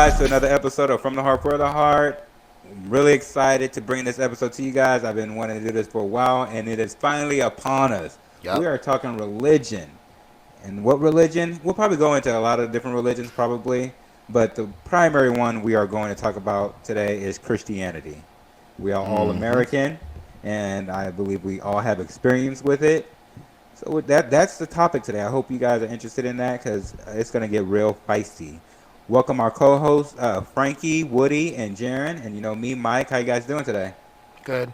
guys, to another episode of From the Heart for the Heart. I'm really excited to bring this episode to you guys. I've been wanting to do this for a while, and it is finally upon us. Yep. We are talking religion. And what religion? We'll probably go into a lot of different religions, probably. But the primary one we are going to talk about today is Christianity. We are all American, and I believe we all have experience with it. So with that's the topic today. I hope you guys are interested in that because it's going to get real feisty. Welcome our co-hosts, Frankie, Woody, and Jaron. And me, Mike. How you guys doing today? Good.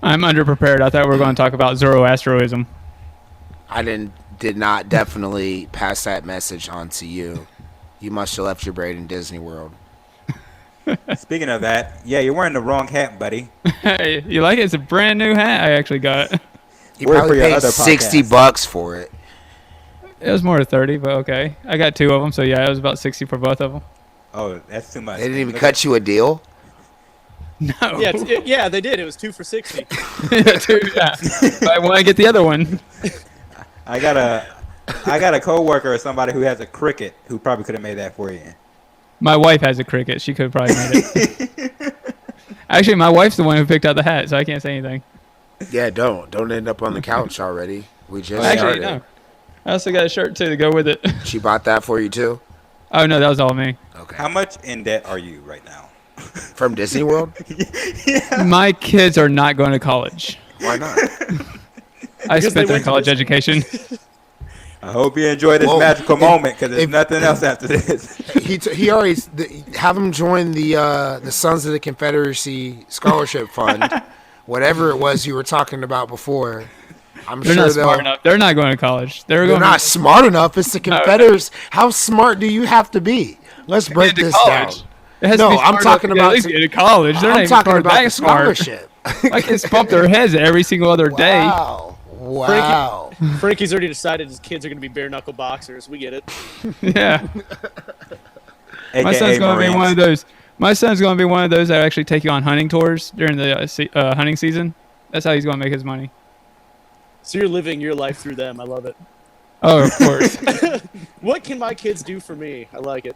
I'm underprepared. I thought we were going to talk about Zoroastrianism. I did not definitely pass that message on to you. You must have left your braid in Disney World. Speaking of that, yeah, you're wearing the wrong hat, buddy. Hey, you like it? It's a brand new hat I actually got. You probably paid $60 for it. It was more than 30, but okay. I got two of them, so yeah, it was about 60 for both of them. Oh, that's too much. They didn't even cut you a deal? No. Yeah, they did. It was 2 for $60. But I want to get the other one. I got a coworker or somebody who has a Cricut who probably could have made that for you. My wife has a Cricut. She could have probably made it. Actually, my wife's the one who picked out the hat, so I can't say anything. Yeah, don't end up on the couch already. We just Actually, started. no. I also got a shirt, too, to go with it. She bought that for you, too? Oh, no, that was all me. Okay. How much in debt are you right now? From Disney World? Yeah. My kids are not going to college. Why not? I spent their college education. I hope you enjoy this magical moment because there's nothing else after this. He already have him join the Sons of the Confederacy Scholarship Fund, whatever it was you were talking about before. They're not smart enough. They're not going to college. They're not smart enough. It's the Confederates. How smart do you have to be? Let's break this down. No, I'm talking about at least get to college. They're I'm talking about the scholarship. My kids bump their heads every single other day. Wow. Frankie's already decided his kids are going to be bare knuckle boxers. We get it. Yeah. My AKA son's going to be Marines. one of those. My son's going to be one of those that actually take you on hunting tours during the hunting season. That's how he's going to make his money. So you're living your life through them. I love it. Oh, of course. What can my kids do for me? I like it.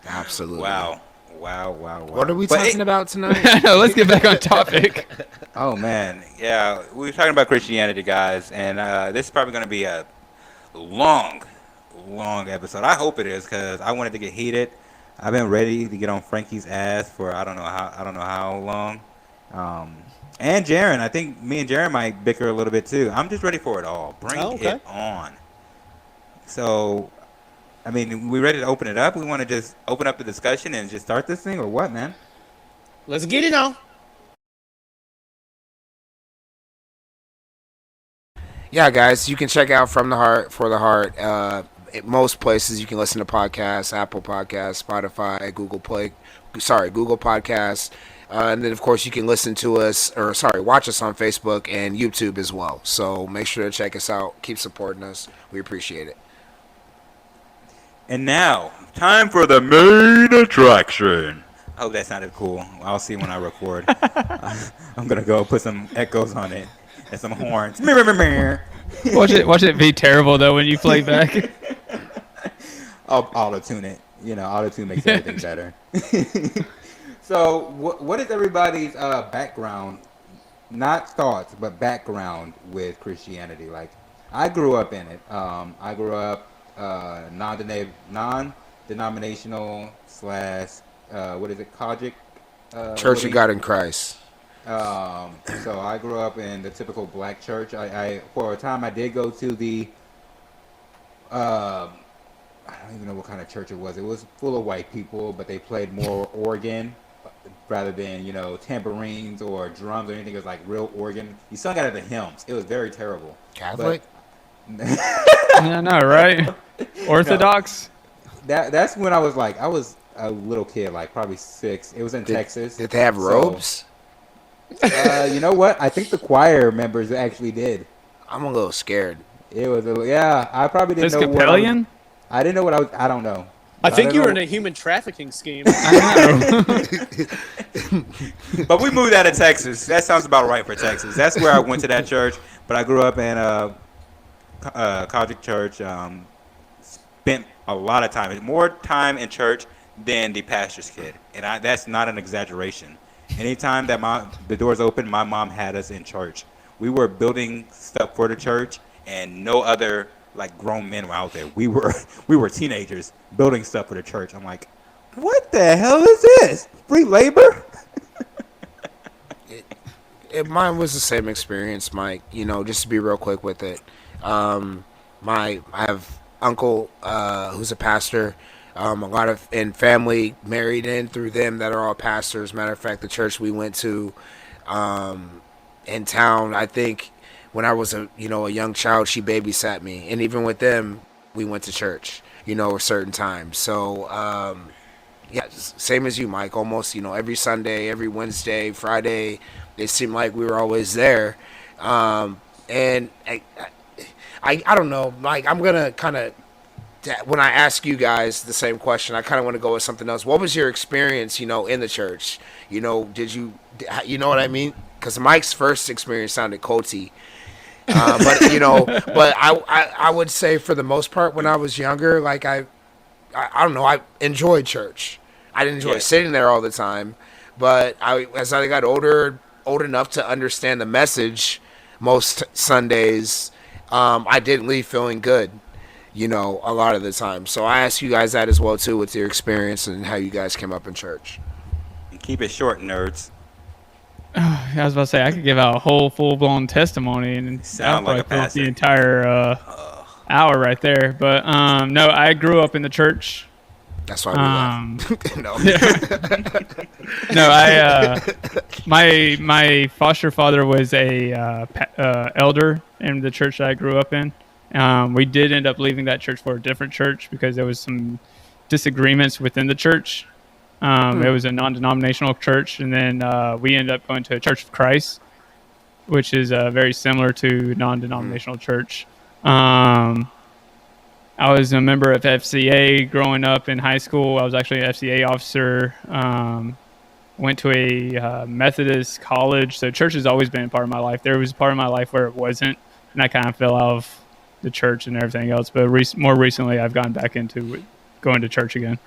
Absolutely. Wow. What are we talking about tonight? No, let's get back on topic. Oh, man. Yeah, we were talking about Christianity, guys, and this is probably going to be a long episode. I hope it is because I wanted to get heated. I've been ready to get on Frankie's ass for I don't know how long. And Jaron, I think me and Jaron might bicker a little bit too. I'm just ready for it all. Bring it on. So, I mean, we ready to open it up? We want to just open up the discussion and just start this thing, or what, man? Let's get it on. Yeah, guys, you can check out From the Heart for the Heart. At most places you can listen to podcasts: Apple Podcasts, Spotify, Google Podcasts. And then, of course, you can watch us on Facebook and YouTube as well. So make sure to check us out. Keep supporting us. We appreciate it. And now, time for the main attraction. I hope that sounded cool. I'll see when I record. I'm going to go put some echoes on it and some horns. Watch it be terrible, though, when you play back. I'll auto-tune it. Auto-tune makes everything better. So, what is everybody's background, not thoughts, but background with Christianity? Like, I grew up in it. I grew up non-denominational / Kojic? Church of God in Christ. So I grew up in the typical black church. I for a time I did go to the I don't even know what kind of church it was. It was full of white people, but they played more organ rather than, tambourines or drums or anything. It was like real organ. You sung out of the hymns. It was very terrible. Catholic? Yeah, no, right? Orthodox? No, that's when I was a little kid, like probably 6. It was in Texas. Did they have robes? You know what? I think the choir members actually did. I'm a little scared. It was, I probably didn't know Episcopalian? I didn't know what I don't know. I think you were in a human trafficking scheme. I know. But we moved out of Texas. That sounds about right for Texas. That's where I went to that church. But I grew up in Kojic church. Spent a lot of time, more time in church than the pastor's kid, and that's not an exaggeration. Anytime that the doors open, my mom had us in church. We were building stuff for the church, and no other like grown men were out there. We were we were teenagers building stuff for the church. I'm like, what the hell is this? Free labor? Mine was the same experience, Mike. You know, just to be real quick with it. I have uncle who's a pastor. A lot of and family married in through them that are all pastors. Matter of fact, the church we went to in town, I think when I was a young child, she babysat me, and even with them, we went to church. A certain times. So yeah, same as you, Mike. Almost every Sunday, every Wednesday, Friday. It seemed like we were always there, and I don't know, Mike. I'm gonna kind of when I ask you guys the same question, I kind of want to go with something else. What was your experience, in the church? Did you know what I mean? Because Mike's first experience sounded culty, but I would say for the most part, when I was younger, like I don't know, I enjoyed church. I didn't enjoy sitting there all the time, but as I got old enough to understand the message, most Sundays, I didn't leave feeling good, a lot of the time. So I ask you guys that as well too, with your experience and how you guys came up in church. And keep it short, nerds. I was about to say I could give out a whole full-blown testimony and Sound like a fill up pastor. the entire hour right there. But no, I grew up in the church. That's why we left. No. No, my foster father was a elder in the church that I grew up in. We did end up leaving that church for a different church because there was some disagreements within the church. It was a non-denominational church, and then we ended up going to a Church of Christ, which is very similar to non-denominational church. I was a member of FCA growing up in high school. I was actually an FCA officer. Went to a Methodist college. So church has always been a part of my life. There was a part of my life where it wasn't, and I kind of fell out of the church and everything else. But more recently, I've gone back into going to church again.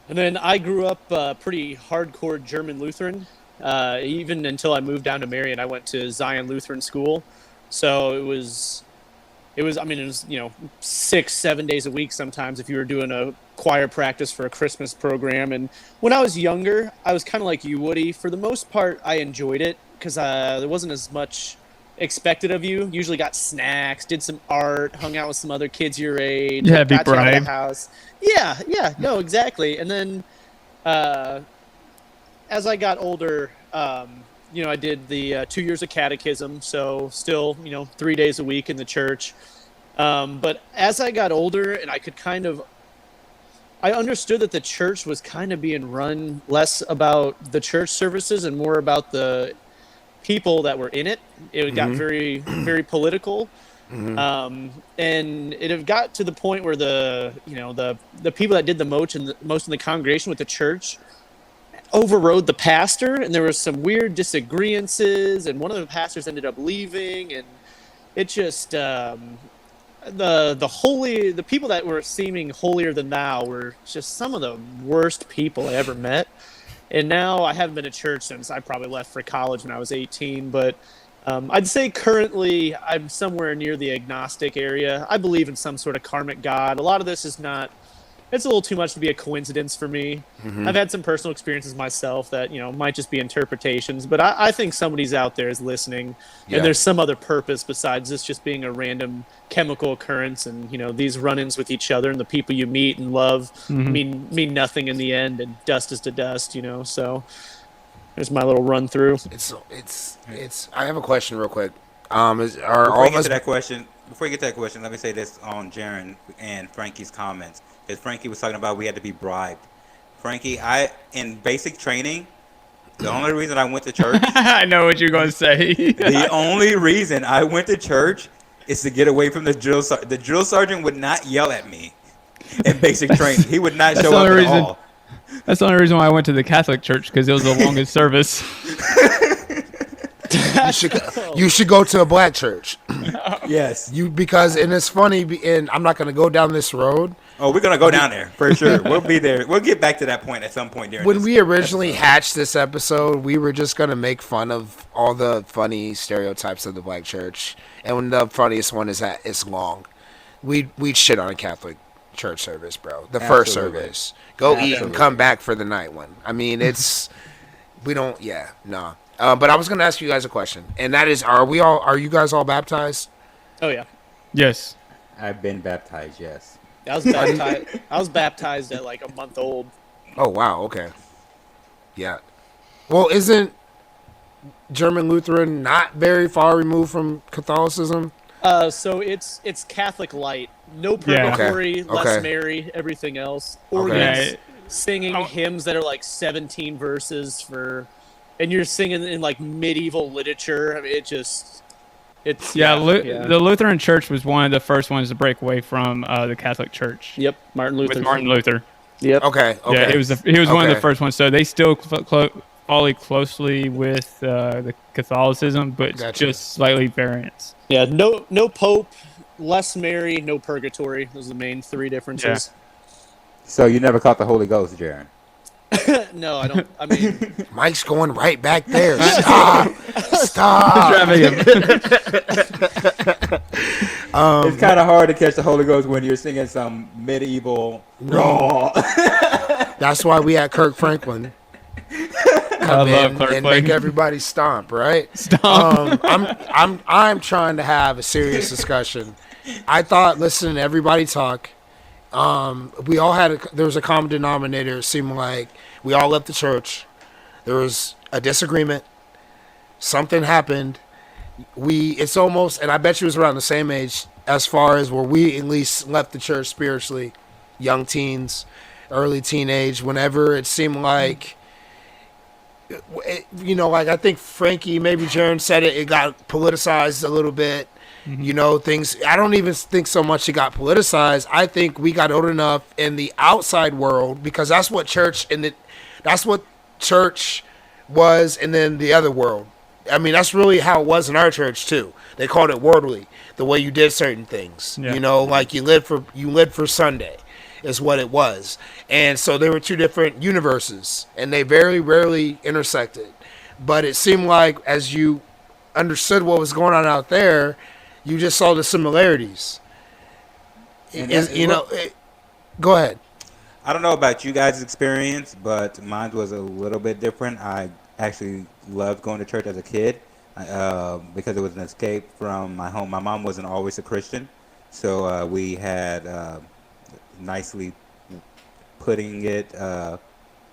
And then I grew up pretty hardcore German Lutheran. Even until I moved down to Marion, I went to Zion Lutheran School. So it was 6-7 days a week sometimes if you were doing a choir practice for a Christmas program. And when I was younger, I was kind of like you, Woody. For the most part, I enjoyed it because there wasn't as much expected of you. Usually got snacks, did some art, hung out with some other kids your age. Yeah, be got you out of bribed. the house. Yeah, no, exactly. And then as I got older, I did the 2 years of catechism, so still, 3 days a week in the church. But as I got older and I understood that the church was kind of being run less about the church services and more about the people that were in it. It got very, very political. And it had got to the point where the people that did the most in the congregation with the church overrode the pastor, and there was some weird disagreements, and one of the pastors ended up leaving, and it just the people that were seeming holier than thou were just some of the worst people I ever met. And now I haven't been to church since I probably left for college when I was 18, but I'd say currently I'm somewhere near the agnostic area. I believe in some sort of karmic God. A lot of this is not, it's a little too much to be a coincidence for me. I've had some personal experiences myself that, might just be interpretations, but I think somebody's out there is listening, and there's some other purpose besides this just being a random chemical occurrence, and, these run-ins with each other and the people you meet and love mean nothing in the end, and dust is to dust, so there's my little run through. It's I have a question real quick. Before you get to that question, let me say this on Jaron and Frankie's comments. Because Frankie was talking about we had to be bribed. Frankie, in basic training, the only reason I went to church. I know what you're going to say. The only reason I went to church is to get away from the drill sergeant. The drill sergeant would not yell at me in basic training. He would not show up at all. That's the only reason why I went to the Catholic church, because it was the longest service. You should go to a black church. Yes. Because and it's funny, and I'm not gonna go down this road. Oh, we're gonna go down there for sure. We'll be there. We'll get back to that point at some point during. When this we originally episode. hatched this episode, we were just gonna make fun of all the funny stereotypes of the black church, and when the funniest one is that it's long. We'd shit on a Catholic church service, bro. The first Absolutely. service. Go eat and Absolutely. come back for the night one. I mean, it's we don't. Yeah, no. But I was gonna ask you guys a question, and that is, are you guys all baptized? Oh yeah. Yes. I've been baptized. Yes. I was baptized. I was baptized at like a month old. Oh wow, okay. Yeah. Well, isn't German Lutheran not very far removed from Catholicism? So it's Catholic light, no Yeah. purgatory, Okay. less Okay. Mary, everything else. Okay. Organs, Yeah. singing hymns that are like 17 verses and you're singing in like medieval literature. I mean, it's Yeah, yeah. the Lutheran Church was one of the first ones to break away from the Catholic Church. Yep, Martin Luther. With Martin Luther. Yep. Okay. Okay. Yeah, he was one of the Okay. first ones. So they still follow closely with the Catholicism, but Gotcha. just slightly variants. Yeah, no pope, less Mary, no purgatory. Those are the main three differences. So you never caught the Holy Ghost, Jaron? No, I don't. I mean, Mike's going right back there. Stop. Stop. It's kind of hard to catch the Holy Ghost when you're singing some medieval. No. That's why we had Kirk Franklin I come love in Clark and make Franklin. everybody stomp, right? Stop. I'm trying to have a serious discussion. I thought listening to everybody talk, we all had there was a common denominator. It seemed like we all left the church. There was a disagreement. Something happened. It's almost, and I bet you it was around the same age as far as where we at least left the church spiritually, young teens, early teenage. Whenever it seemed like, like I think Frankie, maybe Jaron said it. It got politicized a little bit. Things. I don't even think so much it got politicized. I think we got old enough in the outside world, because that's what church was, and then the other world. I mean, that's really how it was in our church too. They called it worldly, the way you did certain things. Yeah. Like you lived for Sunday, is what it was. And so there were two different universes, and they very rarely intersected. But it seemed like as you understood what was going on out there, you just saw the similarities. And Go ahead. I don't know about you guys' experience, but mine was a little bit different. I actually loved going to church as a kid because it was an escape from my home. My mom wasn't always a Christian, so we had nicely putting it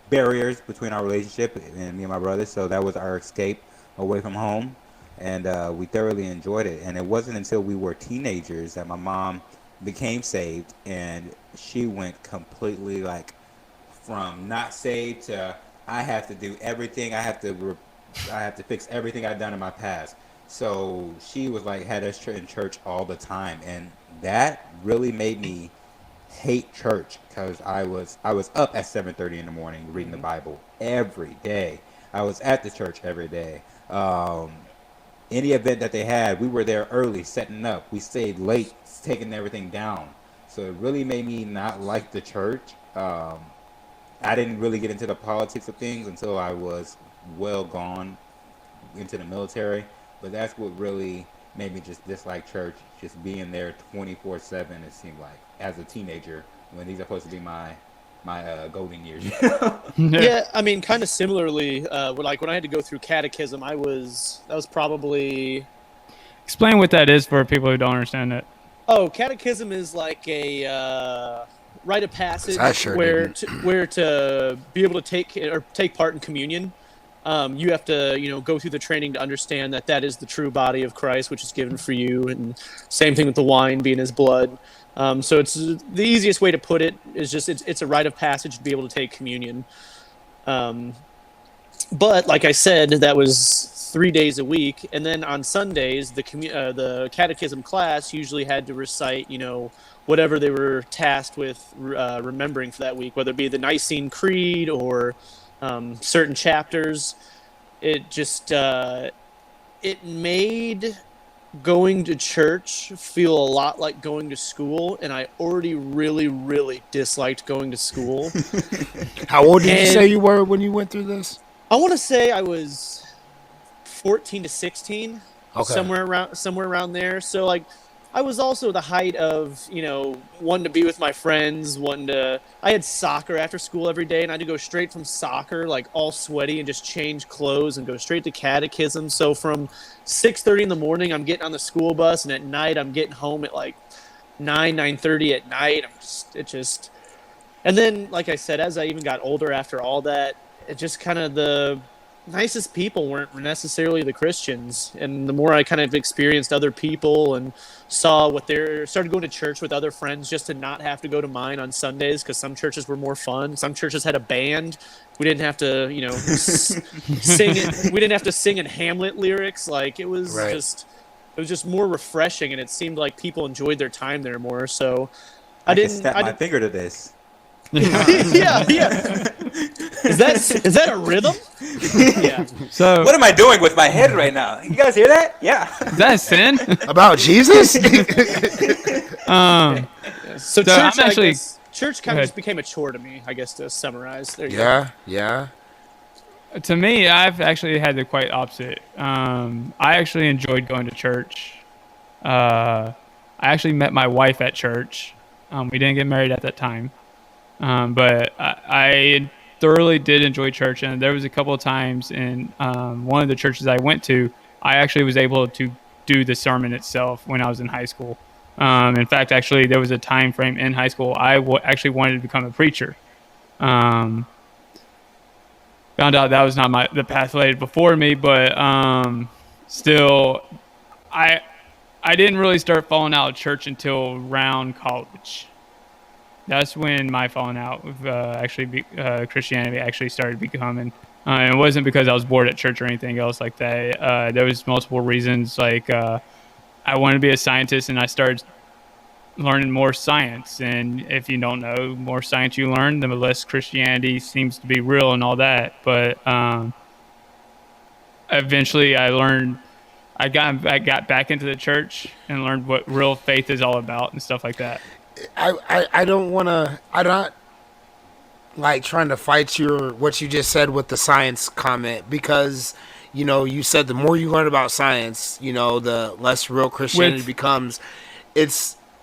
barriers between our relationship and me and my brother. So that was our escape away from home, and we thoroughly enjoyed it. And it wasn't until we were teenagers that my mom became saved, and she went completely like from not saved to I have to do everything. I have to fix everything I've done in my past. So she was like had us in church all the time, and that really made me hate church because I was up at 7:30 in the morning reading the Bible every day. I was at the church every day. Any event that they had, we were there early, setting up. We stayed late, taking everything down. So it really made me not like the church. I didn't really get into the politics of things until I was well gone into the military. But that's what really made me just dislike church, just being there 24/7, it seemed like, as a teenager, when these are supposed to be my golden years. Yeah, I mean, kind of similarly, when I had to go through catechism, that was probably. Explain what that is for people who don't understand it. Oh, catechism is like a rite of passage I sure where didn't. where to be able to take part in communion. You have to, go through the training to understand that is the true body of Christ, which is given for you, and same thing with the wine being His blood. So it's the easiest way to put it is just it's a rite of passage to be able to take communion. But like I said, that was 3 days a week, and then on Sundays, the catechism class usually had to recite, whatever they were tasked with remembering for that week, whether it be the Nicene Creed or certain chapters. It just it made going to church feel a lot like going to school, and I already really, really disliked going to school. How old did you And say you were when you went through this? I want to say I was 14 to 16, Okay. somewhere around there. So like I was also the height of, wanting to be with my friends, I had soccer after school every day, and I had to go straight from soccer, like all sweaty, and just change clothes and go straight to catechism. So from 6:30 in the morning, I'm getting on the school bus, and at night I'm getting home at like 9:30 at night. And then, like I said, as I even got older after all that, it just kind of the nicest people weren't necessarily the Christians. And the more I kind of experienced other people and saw started going to church with other friends just to not have to go to mine on Sundays, because some churches were more fun. Some churches had a band. We didn't have to, sing it. We didn't have to sing in Hamlet lyrics. Like it was Right. it was just more refreshing, and it seemed like people enjoyed their time there more. So I can snap my finger to this. yeah. Is that a rhythm? Yeah. So What am I doing with my head right now? You guys hear that? Yeah. is that a sin? About Jesus? So I'm church, actually- church Go kind of ahead. just became a chore to me, I guess, to summarize. There you go. Yeah, yeah. To me, I've actually had the quite opposite. I actually enjoyed going to church. I actually met my wife at church. We didn't get married at that time, but I thoroughly did enjoy church. And there was a couple of times in one of the churches I went to, I actually was able to do the sermon itself when I was in high school. In fact, actually, there was a time frame in high school I actually wanted to become a preacher. Found out that was not the path laid before me, but still, I didn't really start falling out of church until around college. That's when my falling out with Christianity actually started becoming. And it wasn't because I was bored at church or anything else like that. There was multiple reasons. Like I wanted to be a scientist, and I started learning more science. And if you don't know, more science you learn, the less Christianity seems to be real and all that. But eventually I got back into the church and learned what real faith is all about and stuff like that. I'm not like trying to fight what you just said with the science comment, because you said the more you learn about science, the less real Christianity becomes.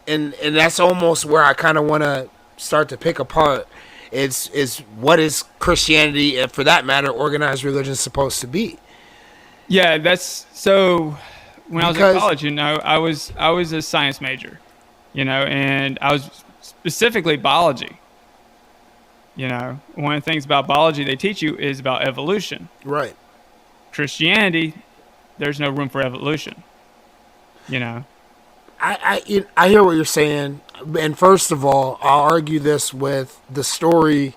And that's almost where I kind of want to start to pick apart. Is what is Christianity, and for that matter, organized religion, supposed to be? Yeah, that's so. When I was in college, I was a science major, and I was specifically biology. One of the things about biology they teach you is about evolution. Right. Christianity, there's no room for evolution. I hear what you're saying, and first of all, I'll argue this with the story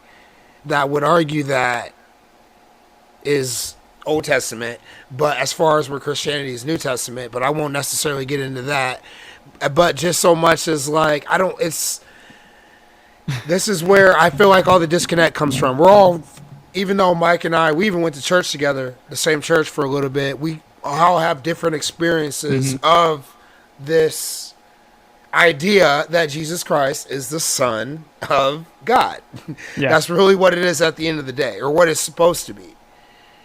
that would argue that is Old Testament, but as far as where Christianity is New Testament, but I won't necessarily get into that. But just so much as like this is where I feel like all the disconnect comes from. We're all, even though Mike and we even went to church together, the same church for a little bit, we all have different experiences of this idea that Jesus Christ is the Son of God. Yeah. That's really what it is at the end of the day, or what it's supposed to be.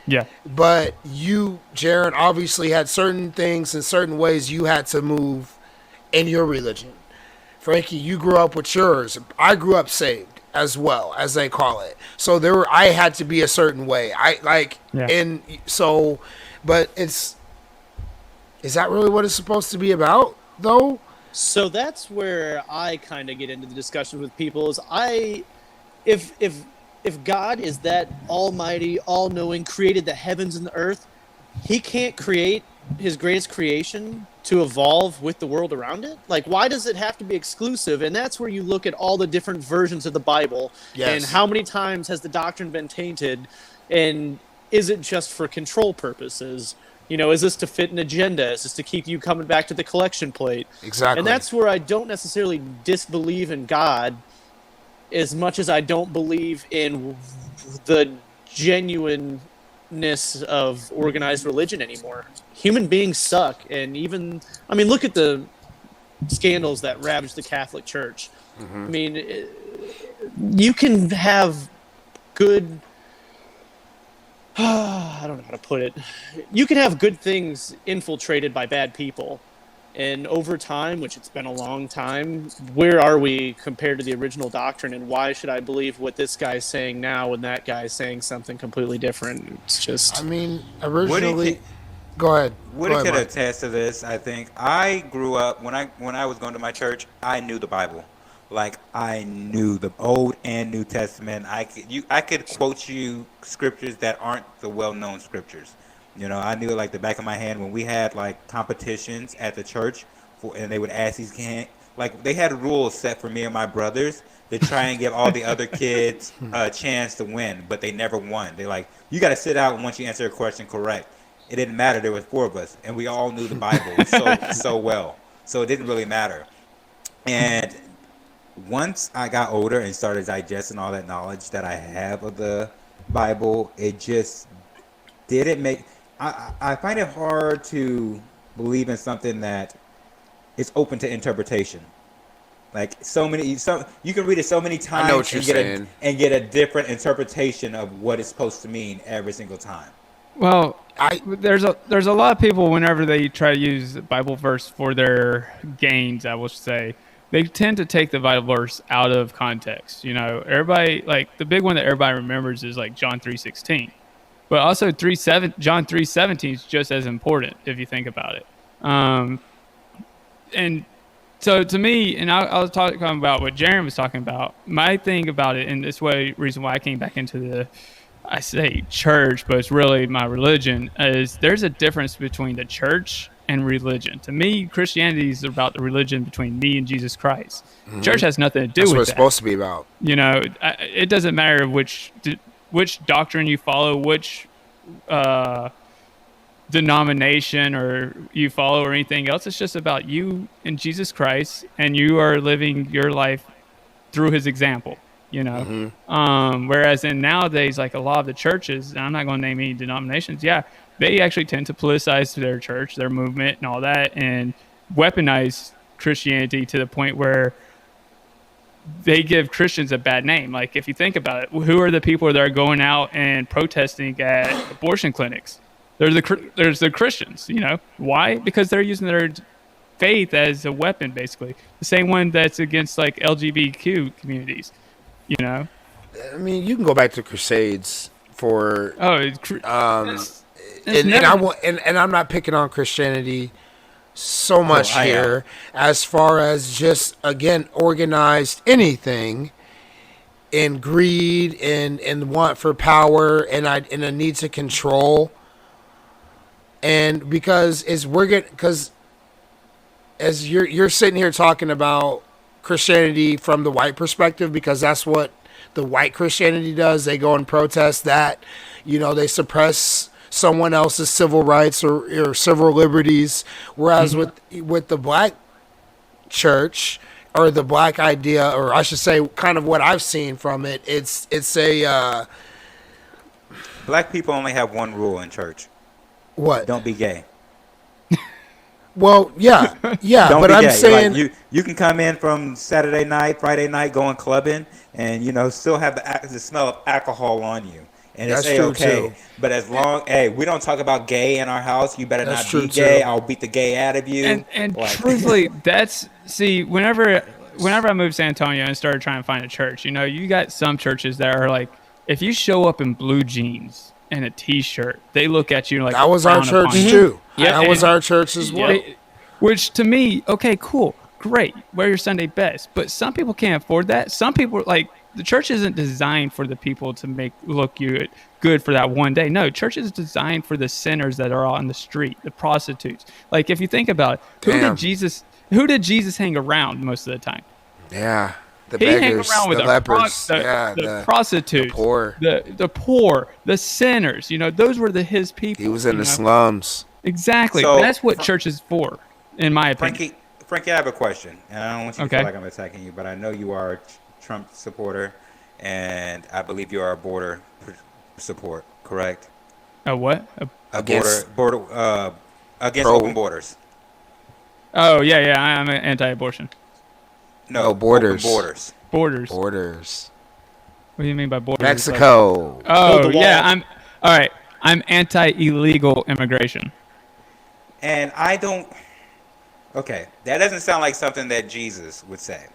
Yeah. But you, Jaron, obviously had certain things and certain ways you had to move in your religion. Frankie, you grew up with yours. I grew up saved as well, as they call it. So I had to be a certain way. But is that really what it's supposed to be about, though? So that's where I kind of get into the discussion with people. If God is that almighty, all-knowing, created the heavens and the earth, he can't create his greatest creation to evolve with the world around it? Like, why does it have to be exclusive? And that's where you look at all the different versions of the Bible. Yes. And how many times has the doctrine been tainted? And is it just for control purposes? Is this to fit an agenda? Is this to keep you coming back to the collection plate? Exactly. And that's where I don't necessarily disbelieve in God as much as I don't believe in the genuineness of organized religion anymore. human beings suck. And even, I mean, look at the scandals that ravaged the Catholic Church. I mean, you can have good, I don't know how to put it. You can have good things infiltrated by bad people. And over time, which it's been a long time, where are we compared to the original doctrine? And why should I believe what this guy's saying now when that guy's saying something completely different? It's I just, mean, Woody originally. can, Go ahead. Woody Go ahead, could Mike. attest to this. I think I grew up when I was going to my church. I knew the Bible, like I knew the Old and New Testament. I could quote you scriptures that aren't the well-known scriptures. I knew it like the back of my hand when we had like competitions at the church, and they would ask these like they had rules set for me and my brothers to try and give all the other kids a chance to win, but they never won. They like you got to sit out once you answer a question correct. It didn't matter. There was four of us, and we all knew the Bible so well. So it didn't really matter. And once I got older and started digesting all that knowledge that I have of the Bible, it just didn't make. I find it hard to believe in something that is open to interpretation. Like you can read it so many I know times what you're and get saying. and get a different interpretation of what it's supposed to mean every single time. Well, I there's a lot of people whenever they try to use the Bible verse for their gains, I will say, they tend to take the Bible verse out of context. Everybody like the big one that everybody remembers is like John 3:16, but also John 3:17 is just as important if you think about it. And so to me, and I was talking about what Jaron was talking about. My thing about it, and this way, reason why I came back into I say church, but it's really my religion, is there's a difference between the church and religion. To me, Christianity is about the religion between me and Jesus Christ. Church has nothing to do that's what with it's that. supposed to be about. It doesn't matter which doctrine you follow, which denomination or you follow or anything else. It's just about you and Jesus Christ, and you are living your life through his example. Whereas in nowadays, like a lot of the churches, and I'm not going to name any denominations, they actually tend to politicize their church, their movement, and all that, and weaponize Christianity to the point where they give Christians a bad name. Like if you think about it, who are the people that are going out and protesting at abortion clinics? There's the Christians. Why? Because they're using their faith as a weapon, basically. The same one that's against like LGBTQ communities. I mean, you can go back to Crusades for Oh, and I want and I'm not picking on Christianity so much I am. here as far as just again organized anything and greed and want for power and a need to control. And because as you're sitting here talking about Christianity from the white perspective, because that's what the white Christianity does. They go and protest that, they suppress someone else's civil rights or civil liberties. Whereas with the black church or the black idea, or I should say kind of what I've seen from it, it's a, Black people only have one rule in church: what? don't be gay. Well, yeah, Don't but be I'm gay. saying, Like you can come in from Saturday night, Friday night, going clubbing, and still have the smell of alcohol on you, and it's That's true, okay. too. But as long, we don't talk about gay in our house. You better That's not true, be gay. too. I'll beat the gay out of you. and Like, truthfully, whenever I moved to San Antonio and started trying to find a church, you got some churches that are like, if you show up in blue jeans and a t-shirt, they look at you like that was our frown church upon you. too. Yeah, That was and- our church as well. Which to me, okay, cool, great, wear your Sunday best. But some people can't afford that. Some people, like, the church isn't designed for the people to make look good for that one day. No, church is designed for the sinners that are on the street, the prostitutes. Like if you think about it, Damn. who did Jesus hang around most of the time? Yeah, the He hung beggars, around with the lepers, the prostitutes, the poor. the poor, the sinners. Those were his people. He was in the slums. Exactly. So, That's what church is for, in my opinion. Frankie, I have a question, and I don't want you to Okay. feel like I'm attacking you, but I know you are a Trump supporter, and I believe you are a support, correct? A what? A Against- border Against open borders. Oh yeah, I'm anti-abortion. No, borders. Open borders. Borders. What do you mean by borders? Mexico. Like, Build oh the wall. yeah, I'm all right. I'm anti-illegal immigration. And I don't. Okay, that doesn't sound like something that Jesus would say.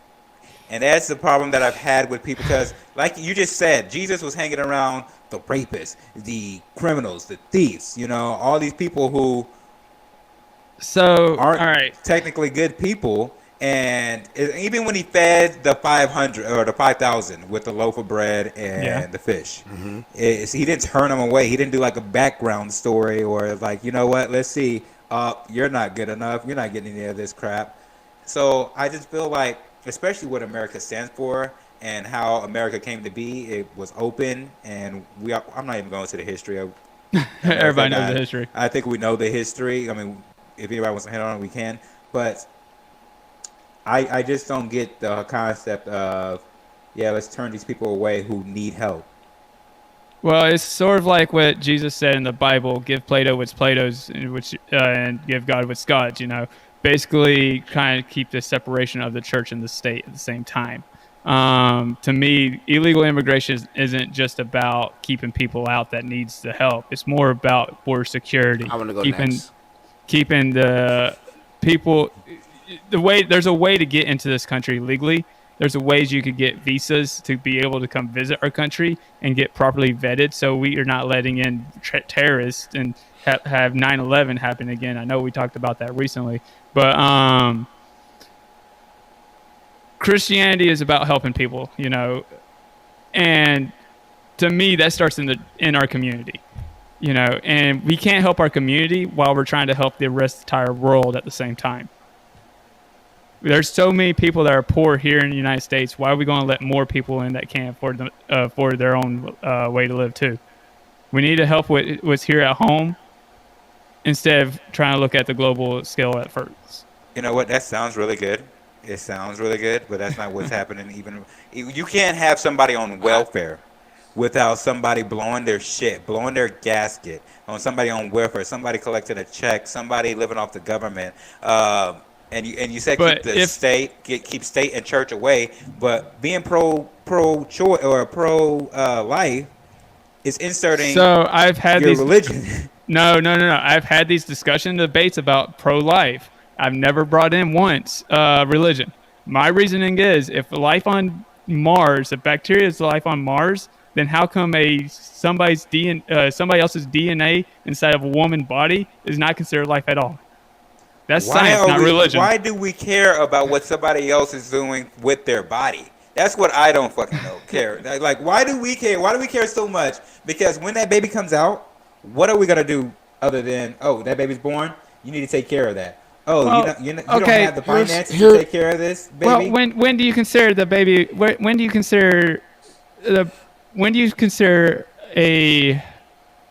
And that's the problem that I've had with people because, like you just said, Jesus was hanging around the rapists, the criminals, the thieves, all these people who So aren't all right. technically good people. And even when he fed the 500 or the 5,000 with the loaf of bread and the fish, he didn't turn them away. He didn't do like a background story or like, you know what, let's see, you're not good enough. You're not getting any of this crap. So I just feel like, especially what America stands for and how America came to be, it was open. And I'm not even going to the history of Everybody knows the history. I think we know the history. I mean, if anybody wants to hit on it, we can. But I just don't get the concept of, let's turn these people away who need help. Well, it's sort of like what Jesus said in the Bible: "Give Plato what's Plato's, and give God what's God's." Basically, kind of keep the separation of the church and the state at the same time. To me, illegal immigration isn't just about keeping people out that needs the help. It's more about border security. I want to go next. next. Keeping the people. There's a way to get into this country legally. There's a ways you could get visas to be able to come visit our country and get properly vetted, so we are not letting in terrorists and have 9/11 happen again. I know we talked about that recently, but Christianity is about helping people, and to me that starts in our community, and we can't help our community while we're trying to help the entire world at the same time. There's so many people that are poor here in the United States. Why are we going to let more people in that can't afford their own way to live too? We need to help what's here at home instead of trying to look at the global scale at first. You know what? That sounds really good. It sounds really good, but that's not what's happening. Even you can't have somebody on welfare without somebody blowing their shit, blowing their gasket, on somebody on welfare, somebody collecting a check, somebody living off the government. And you said keep state and church away, but being pro choice or pro life is inserting your religion. No. I've had these debates about pro life. I've never brought in once religion. My reasoning is if life on Mars, if bacteria is life on Mars, then how come somebody else's DNA inside of a woman's body is not considered life at all? That's science, not religion. Why do we care about what somebody else is doing with their body? That's what I don't fucking care. Like, why do we care? Why do we care so much? Because when that baby comes out, what are we going to do other than, that baby's born? You need to take care of that. You don't have the finances to take care of this baby? Well, when do you consider the baby? When do you consider a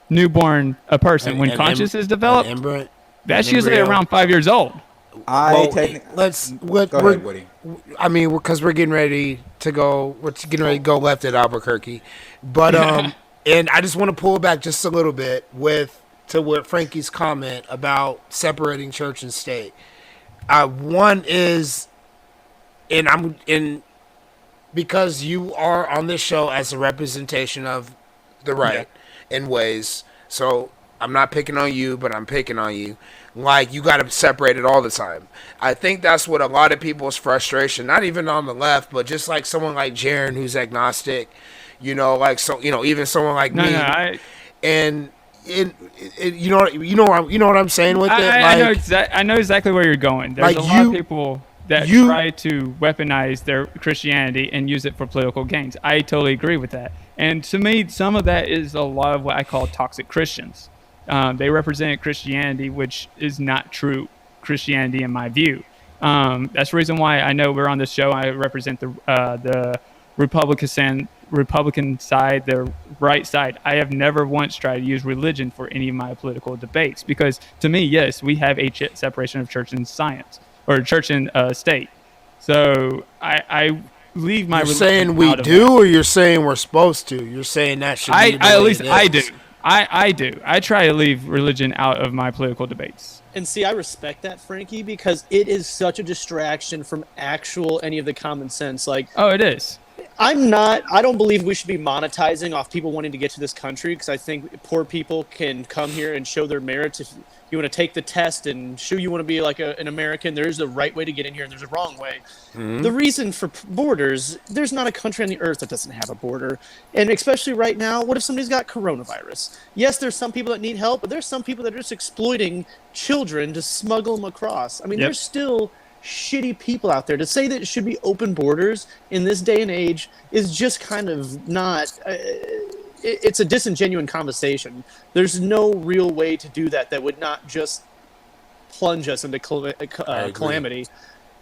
newborn a person? When conscious is developed? That's usually around 5 years old. Go ahead, Woody. I mean, because we're getting ready to go. We're getting ready to go left at Albuquerque, but and I just want to pull back just a little bit to what Frankie's comment about separating church and state. One is, because you are on this show as a representation of the right in ways, so. I'm not picking on you, but I'm picking on you. Like, you got to separate it all the time. I think that's what a lot of people's frustration, not even on the left, but just like someone like Jaron who's agnostic, even someone like me. And you know what I'm saying with it? I know exactly where you're going. There's a lot of people that try to weaponize their Christianity and use it for political gains. I totally agree with that. And to me, some of that is a lot of what I call toxic Christians. They represent Christianity, which is not true Christianity in my view. That's the reason why I know we're on this show. I represent the Republican side, the right side. I have never once tried to use religion for any of my political debates because, to me, yes, we have a separation of church and science, or church and state. So I leave my. You're saying we do, or you're saying we're supposed to? You're saying that should be. At least I do. I do. I try to leave religion out of my political debates. And see, I respect that, Frankie, because it is such a distraction from actual any of the common sense. Like, Oh, it is. I don't believe we should be monetizing off people wanting to get to this country, because I think poor people can come here and show their merits. If you want to take the test and show you want to be like an American, there's a right way to get in here and there's a wrong way. The reason for borders, there's not a country on the earth that doesn't have a border. And especially right now, what if somebody's got coronavirus? Yes, there's some people that need help, but there's some people that are just exploiting children to smuggle them across. I mean, Yep. there's still shitty people out there. To say that it should be open borders in this day and age is just kind of not it's a disingenuous conversation. There's no real way to do that would not just plunge us into calamity.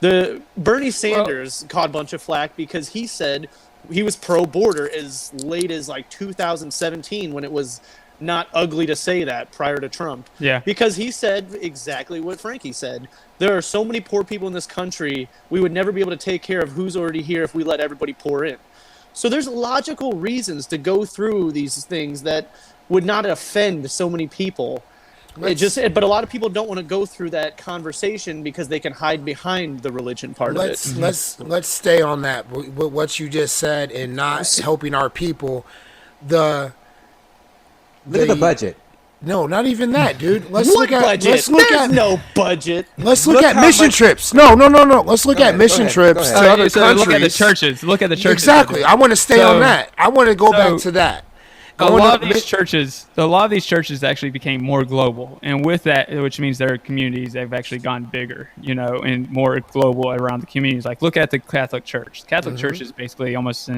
The Bernie Sanders caught a bunch of flack because he said he was pro border as late as like 2017, when it was not ugly to say that prior to Trump. Yeah. Because he said exactly what Frankie said. There are so many poor people in this country, we would never be able to take care of who's already here if we let everybody pour in. So there's logical reasons to go through these things that would not offend so many people. But a lot of people don't want to go through that conversation because they can hide behind the religion part of it. Let's stay on that. What you just said, and not helping our people. Look at the budget. No, not even that, dude. What budget? There's no budget. Let's look at mission trips. No. Let's look at mission trips to other countries. Look at the churches. Look at the churches. Exactly. I want to stay on that. I want to go back to that. A lot of these churches actually became more global, and with that, which means their communities, they've actually gone bigger, and more global around the communities. Like, look at the Catholic Church. The Catholic Church is basically almost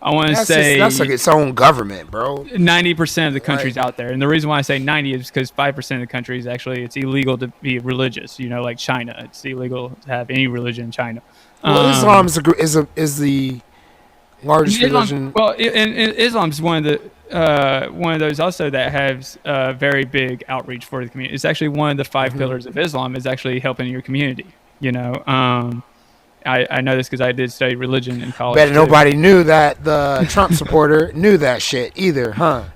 I want to say that's like its own government, bro. 90% of the countries out there, and the reason why I say 90 is because 5% of the countries actually it's illegal to be religious. Like China, it's illegal to have any religion in China. Well, Islam is the largest religion. Well, and Islam is one of those also that has very big outreach for the community. It's actually one of the 5 pillars of Islam is actually helping your community. I know this because I did study religion in college. Bet nobody knew that the Trump supporter knew that shit either, huh?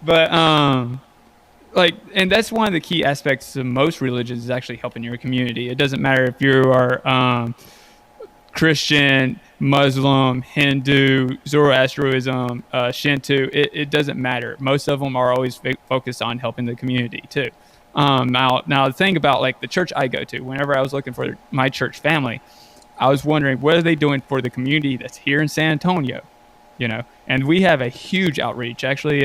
But and that's one of the key aspects of most religions is actually helping your community. It doesn't matter if you are Christian, Muslim, Hindu, Zoroastrianism, Shinto. It doesn't matter. Most of them are always focused on helping the community too. Now the thing about like the church I go to, whenever I was looking for my church family, I was wondering what are they doing for the community that's here in San Antonio, and we have a huge outreach. Actually,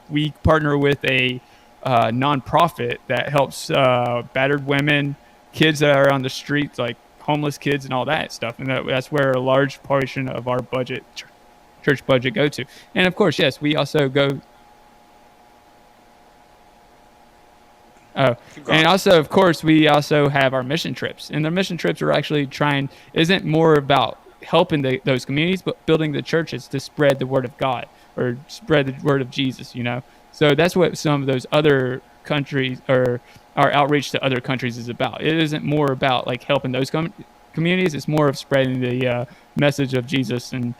we partner with a nonprofit that helps battered women, kids that are on the streets, like homeless kids and all that stuff. And that's where a large portion of our budget, church budget, go to. And of course, yes, we also go. Oh, and also, of course, we also have our mission trips, and the mission trips are actually isn't more about helping those communities, but building the churches to spread the word of God or spread the word of Jesus, So that's what some of those other countries or our outreach to other countries is about. It isn't more about like helping those communities. It's more of spreading the message of Jesus and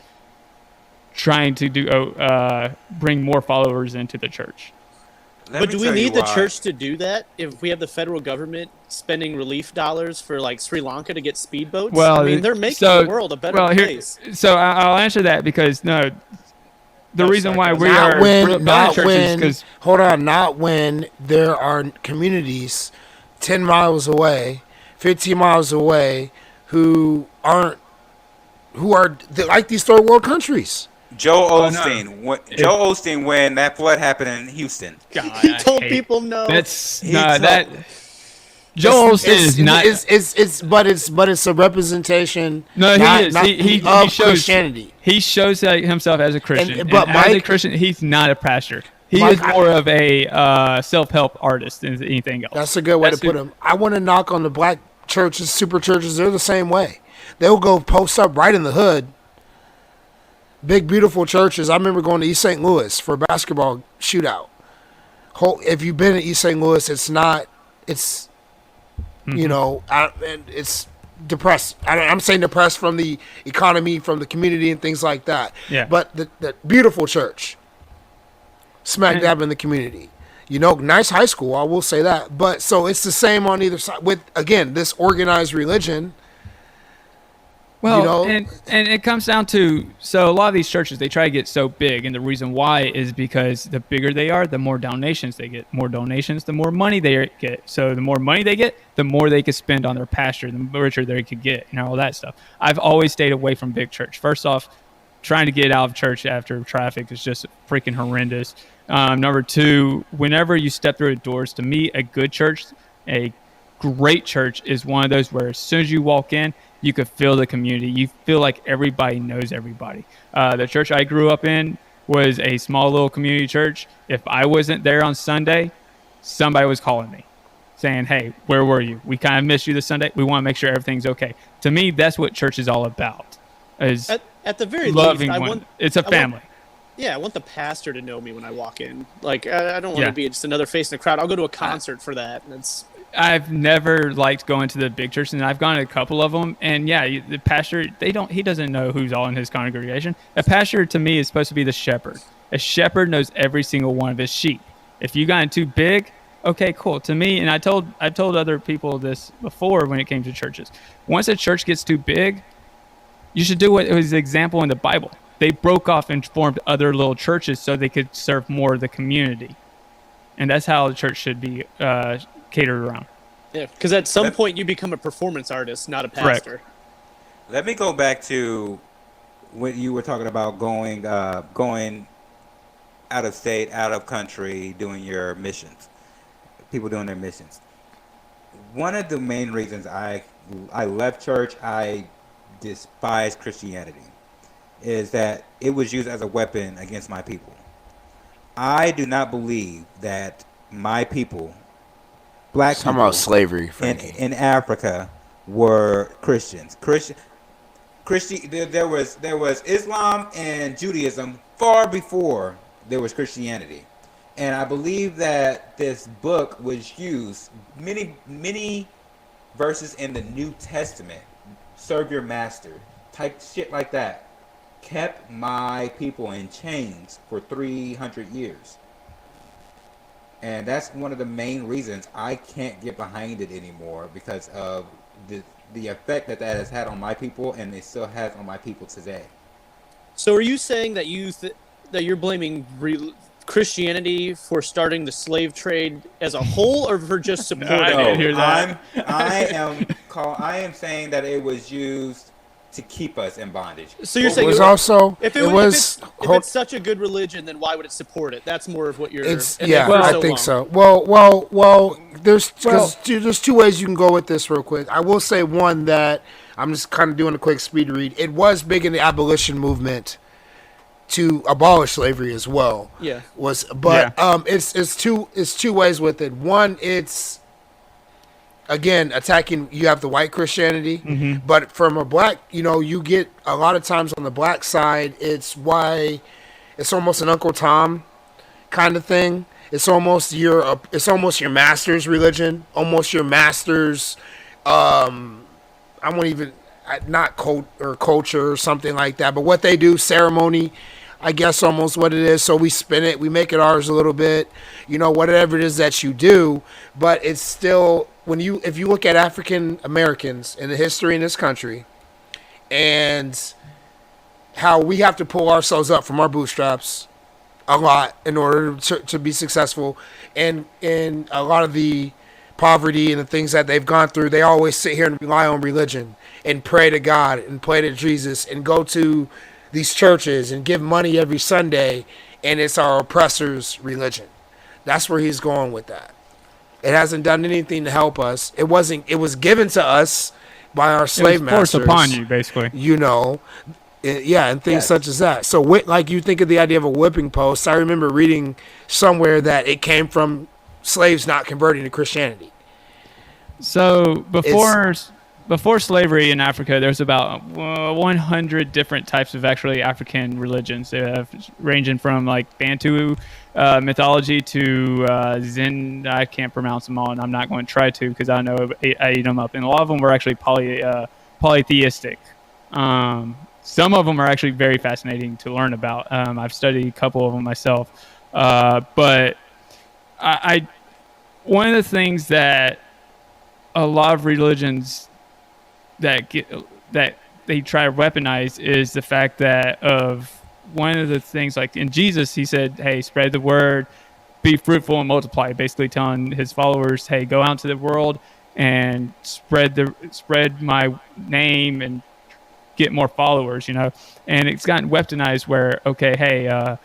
trying to bring more followers into the church. But do we need the church to do that if we have the federal government spending relief dollars for like Sri Lanka to get speedboats? Well, I mean, they're making the world a better place. So I'll answer that because the reason why we are not when there are communities 10 miles away, 15 miles away who are like these third world countries. Joe Osteen, when that flood happened in Houston, he told people no. Joe Osteen is not. It's a representation. No, he is. He shows Christianity. He shows himself as a Christian. But as a Christian, he's not a pastor. He is more of a self-help artist than anything else. That's a good way to put him. I want to knock on the black churches, super churches. They're the same way. They'll go post up right in the hood. Big, beautiful churches. I remember going to East St. Louis for a basketball shootout. If you've been to East St. Louis, it's it's depressed. I'm saying depressed from the economy, from the community and things like that. Yeah. But the beautiful church, smack dab in the community. Nice high school, I will say that. But so it's the same on either side with, again, this organized religion. Well, and it comes down to, so a lot of these churches, they try to get so big, and the reason why is because the bigger they are, the more donations they get. More donations, the more money they get. So the more money they get, the more they can spend on their pastor, the richer they could get, all that stuff. I've always stayed away from big church. First off, trying to get out of church after traffic is just freaking horrendous. Number two, whenever you step through the doors, to me, a good church, a great church is one of those where as soon as you walk in, you could feel the community. You feel like everybody knows everybody. The church I grew up in was a small little community church. If I wasn't there on Sunday, somebody was calling me saying, hey, where were you? We kind of missed you this Sunday. We want to make sure everything's okay. To me, that's what church is all about. Is at the very loving least, one. It's a family. I want the pastor to know me when I walk in. Like, I don't want to be just another face in the crowd. I'll go to a concert for that. And I've never liked going to the big churches, and I've gone to a couple of them. And the pastor, he doesn't know who's all in his congregation. A pastor to me is supposed to be the shepherd. A shepherd knows every single one of his sheep. If you got too big, okay, cool. To me, and I've told other people this before when it came to churches. Once a church gets too big, you should do what was the example in the Bible. They broke off and formed other little churches so they could serve more of the community. And that's how the church should be catered around. Yeah, because at some point you become a performance artist, not a pastor. Correct. Let me go back to when you were talking about going out of state, out of country, doing your missions. People doing their missions. One of the main reasons I left church, I despise Christianity, is that it was used as a weapon against my people. I do not believe that my people, black people, about slavery in Africa, were Christians. There was Islam and Judaism far before there was Christianity, and I believe that this book was used many verses in the New Testament, serve your master, type shit like that, kept my people in chains for 300 years. And that's one of the main reasons I can't get behind it anymore, because of the effect that has had on my people, and it still has on my people today. So are you saying that that you're blaming Christianity for starting the slave trade as a whole, or for just supporting I didn't hear that. I am saying that it was used to keep us in bondage. So you're saying if it's such a good religion, then why would it support it? That's more of what you're. I think so. Well, there's two ways you can go with this real quick. I will say one that I'm just kind of doing a quick speed read. It was big in the abolition movement to abolish slavery as well. Yeah. It's two ways with it. One, it's again attacking. You have the white Christianity, but from a black, you get a lot of times on the black side. It's almost an Uncle Tom kind of thing. It's almost your master's religion, almost your master's. I won't even not cult or culture or something like that. But what they do, ceremony, I guess almost what it is. So we spin it, we make it ours a little bit, whatever it is that you do. But it's still, if you look at African Americans in the history in this country, and how we have to pull ourselves up from our bootstraps a lot in order to be successful, and in a lot of the poverty and the things that they've gone through, they always sit here and rely on religion and pray to God and pray to Jesus and go to these churches and give money every Sunday, and it's our oppressor's religion. That's where he's going with that. It hasn't done anything to help us. It was given to us by our slave masters. Forced upon you, basically. And things such as that. So, like you think of the idea of a whipping post, I remember reading somewhere that it came from slaves not converting to Christianity. So before slavery in Africa, there's about 100 different types of actually African religions. They have ranging from like Bantu mythology to Zen. I can't pronounce them all, and I'm not going to try to because I know I eat them up. And a lot of them were actually polytheistic. Some of them are actually very fascinating to learn about. I've studied a couple of them myself, but I one of the things that a lot of religions that they try to weaponize is the fact that of one of the things, like in Jesus, he said, "Hey, spread the word, be fruitful and multiply," basically telling his followers, "Hey, go out into the world and spread my name and get more followers," And it's gotten weaponized where, okay, hey,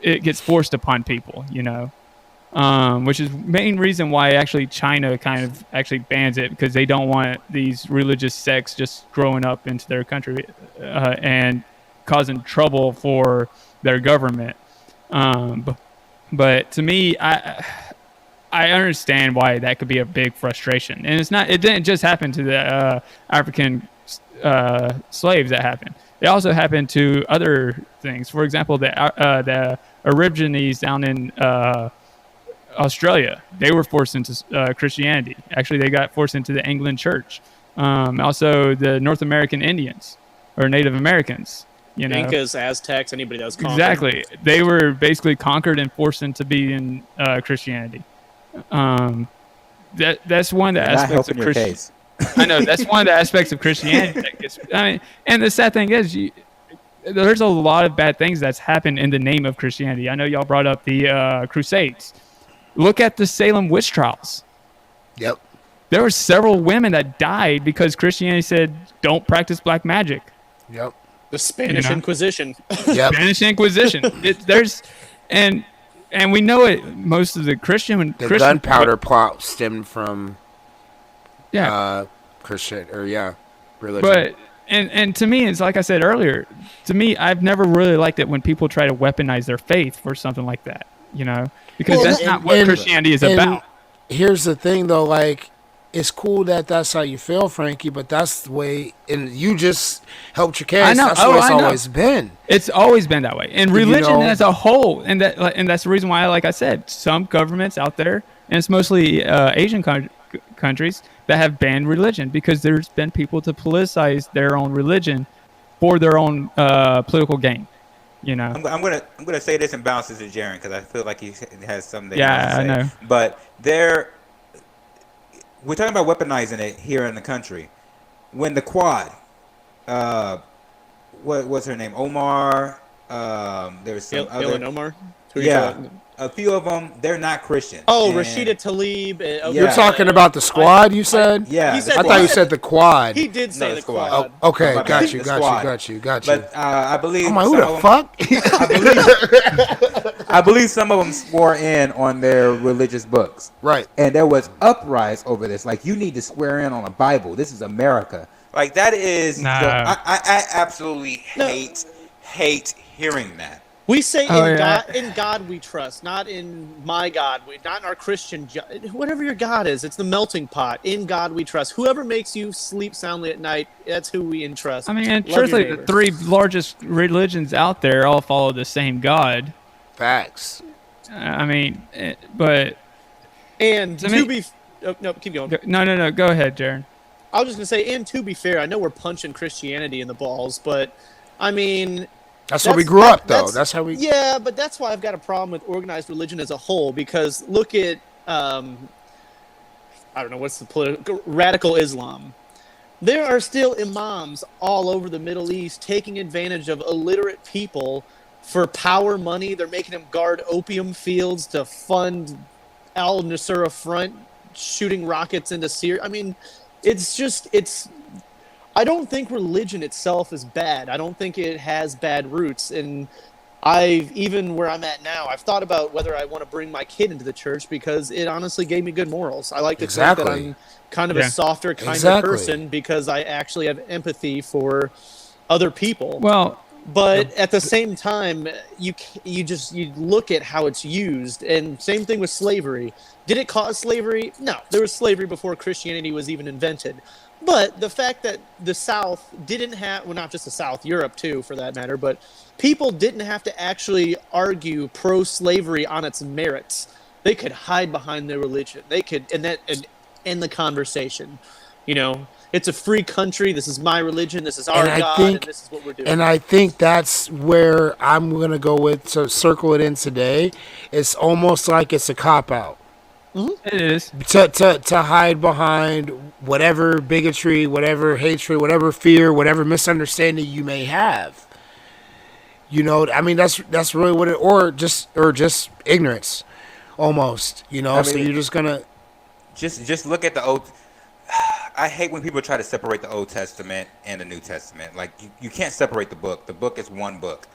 it gets forced upon people, which is main reason why actually China kind of actually bans it, because they don't want these religious sects just growing up into their country and causing trouble for their government. But to me, I understand why that could be a big frustration, and it didn't just happen to the African slaves that happened. It also happened to other things. For example, the Aborigines down in Australia, they were forced into Christianity. Actually, they got forced into the Anglican Church. Also, the North American Indians or Native Americans. Incas, Aztecs, anybody that was conquered. Exactly. They were basically conquered and forced into being Christianity. That's one of the aspects of Christianity. I know that's one of the aspects of Christianity. And the sad thing is, there's a lot of bad things that's happened in the name of Christianity. I know y'all brought up the Crusades. Look at the Salem witch trials. Yep. There were several women that died because Christianity said, "Don't practice black magic." Yep. The Spanish Inquisition. Yep. Spanish Inquisition. And we know it. Most of the Christian gunpowder plot stemmed from Christian religion. But and to me, it's like I said earlier. To me, I've never really liked it when people try to weaponize their faith for something like that. Because that's not what Christianity is about. Here's the thing, though. Like, it's cool that that's how you feel, Frankie, but that's the way, and you just helped your case. I know. That's the way it's always been. It's always been that way. And religion as a whole, and that's the reason why, like I said, some governments out there, and it's mostly Asian countries, that have banned religion because there's been people to politicize their own religion for their own political gain. I'm gonna say this and bounce this to Jaron because I feel like he has something. Yeah, I know. But we're talking about weaponizing it here in the country. When the Quad, what's her name? Omar. There's some other. Ilhan Omar. A few of them, they're not Christian. Oh, Rashida Tlaib. You're talking about the Squad, you said? Yeah. I thought you said the Quad. He did say the Quad. Oh, okay, got you. But I believe. I'm like, who the fuck? I believe some of them swore in on their religious books. Right. And there was uprise over this. Like, you need to swear in on a Bible. This is America. Like, that is. Nah. I absolutely hate hearing that. We say in God we trust, not in my God, not in our Christian, whatever your God is. It's the melting pot. In God we trust. Whoever makes you sleep soundly at night, that's who we entrust. I mean, and truthfully, the three largest religions out there all follow the same God. Facts. I mean, and to be... no, keep going. No. Go ahead, Jaron. I was just going to say, and to be fair, I know we're punching Christianity in the balls, but, I mean... That's how we grew up, though. That's how we... Yeah, but that's why I've got a problem with organized religion as a whole, because look at, I don't know, what's the political... Radical Islam. There are still imams all over the Middle East taking advantage of illiterate people for power money. They're making them guard opium fields to fund al-Nusra Front shooting rockets into Syria. I mean, I don't think religion itself is bad. I don't think it has bad roots. And even where I'm at now, I've thought about whether I want to bring my kid into the church because it honestly gave me good morals. I like to think that I'm kind of a softer, kinder person because I actually have empathy for other people. Well, but at the same time, you look at how it's used, and same thing with slavery. Did it cause slavery? No, there was slavery before Christianity was even invented. But the fact that the South didn't have, well, not just the South, Europe too, for that matter, but people didn't have to actually argue pro-slavery on its merits. They could hide behind their religion. They could, and end the conversation. it's a free country. This is my religion. This is our And I God, think and this is what we're doing. And I think that's where I'm going to go with, to circle it in today. It's almost like it's a cop out It is. to hide behind whatever bigotry, whatever hatred, whatever fear, whatever misunderstanding you may have. You know, I mean, that's really what it, or just ignorance, almost. You know, I so mean, you're just gonna. just look at the old. I hate when people try to separate the Old Testament and the New Testament. Like you can't separate the book. The book is one book.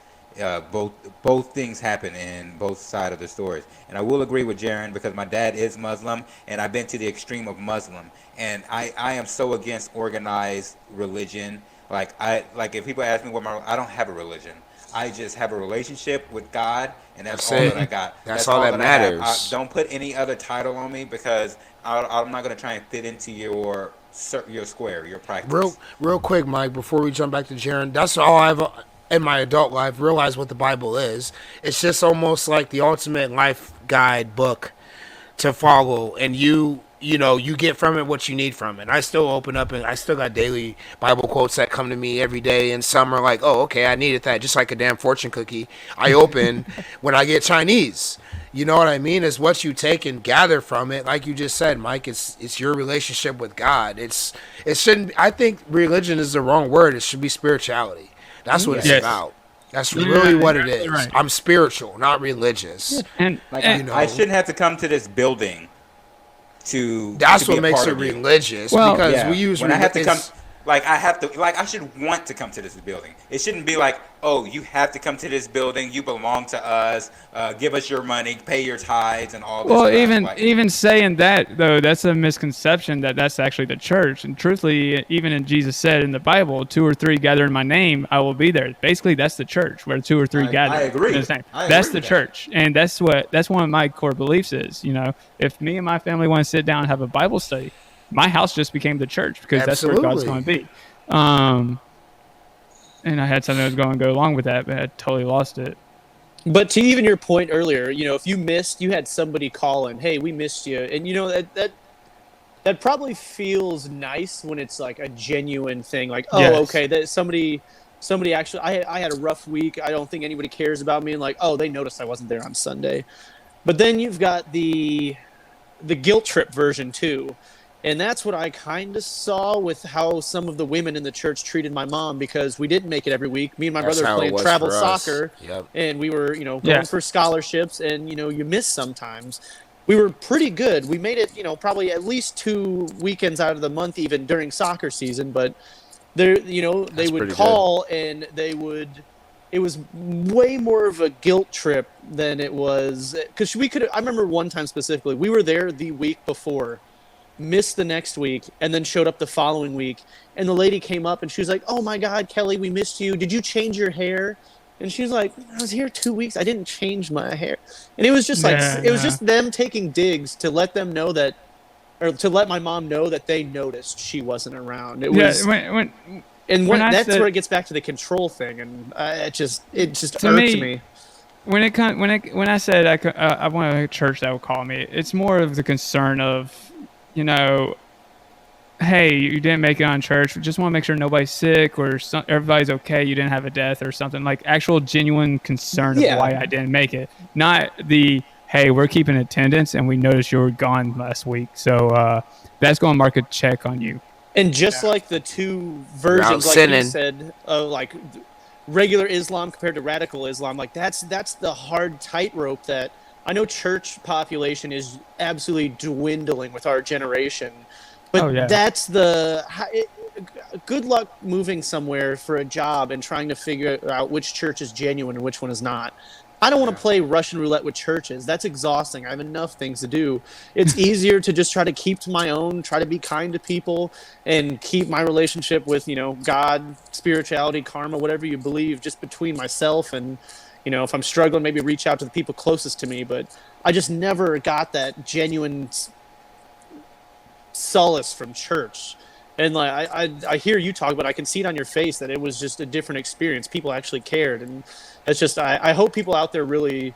Both things happen in both sides of the stories. And I will agree with Jaron because my dad is Muslim, and I've been to the extreme of Muslim. And I am so against organized religion. Like if people ask me I don't have a religion. I just have a relationship with God, and that's all it. that I got. That's all that I have. matters. Don't put any other title on me because I'm not gonna try and fit into your square, your practice. Real quick, Mike, before we jump back to Jaron, that's all I've in my adult life realized what the Bible is. It's just almost like the ultimate life guide book to follow, and you know you get from it what you need from it. I still open up and I still got daily Bible quotes that come to me every day, and some are like, oh, okay, I needed that, just like a damn fortune cookie I open when I get Chinese. You know what I mean? It's what you take and gather from it. Like you just said, Mike, it's your relationship with God. It shouldn't. I think religion is the wrong word. It should be spirituality. That's what it's Yes. about. That's really what it is. Right. I'm spiritual, not religious. And, Like and I shouldn't have to come to this building That's to be what a makes part it of you. religious, Well, because Yeah. we use when I have to come, it's- I should want to come to this building. It shouldn't be like, oh, you have to come to this building. You belong to us. Give us your money, pay your tithes, and all this. well, stuff. even saying that though, that's a misconception that that's actually the church. And truthfully, even in Jesus said in the Bible, 2 or 3 gather in my name, I will be there. Basically, that's the church where 2 or 3 gather. I agree. in his name. I That's agree the with that. church, and that's one of my core beliefs is. You know, if me and my family want to sit down and have a Bible study, my house just became the church because that's where God's Absolutely. going to be. And I had something that was going to go along with that, but I totally lost it. But to even your point earlier, you know, if you had somebody calling, hey, we missed you, and you know that probably feels nice when it's like a genuine thing, like, oh, Yes. okay, that somebody actually, I had a rough week. I don't think anybody cares about me, and like, oh, they noticed I wasn't there on Sunday. But then you've got the guilt trip version too. And that's what I kind of saw with how some of the women in the church treated my mom, because we didn't make it every week. Me and my That's brother how it played was travel for us. soccer, Yep. and we were, you know, Yeah. going for scholarships, and, you know, you miss sometimes. We were pretty good. We made it, you know, probably at least 2 weekends out of the month, even during soccer season. But there, you know, they That's would pretty call and they would. It was way more of a guilt trip than it was, because we could. I remember one time specifically, we were there the week before, missed the next week, and then showed up the following week. And the lady came up and she was like, "Oh my God, Kelly, we missed you. Did you change your hair?" And she was like, "I was here 2 weeks. I didn't change my hair." And it was just like, Yeah, it was yeah. just them taking digs to let them know that, or to let my mom know that they noticed she wasn't around. It Yeah, was, when I that's said- where it gets back to the control thing, and it just To irked me- me. when I said I want a church that would call me, it's more of the concern of, you know, hey, you didn't make it on church. We just want to make sure nobody's sick or everybody's okay. You didn't have a death or something, like actual genuine concern Yeah. of why I didn't make it, not the hey, we're keeping attendance and we noticed you were gone last week, so that's going to mark a check on you. And just like the two versions, like sinning. you said, like regular Islam compared to radical Islam, like that's the hard tightrope that I know church population is absolutely dwindling with our generation. But Oh, yeah. that's good luck moving somewhere for a job and trying to figure out which church is genuine and which one is not. I don't want to play Russian roulette with churches. That's exhausting. I have enough things to do. It's easier to just try to keep to my own, try to be kind to people, and keep my relationship with, you know, God, spirituality, karma, whatever you believe, just between myself and, you know, if I'm struggling, maybe reach out to the people closest to me. But I just never got that genuine solace from church. And like I hear you talk, but I can see it on your face that it was just a different experience. People actually cared, and it's just I hope people out there really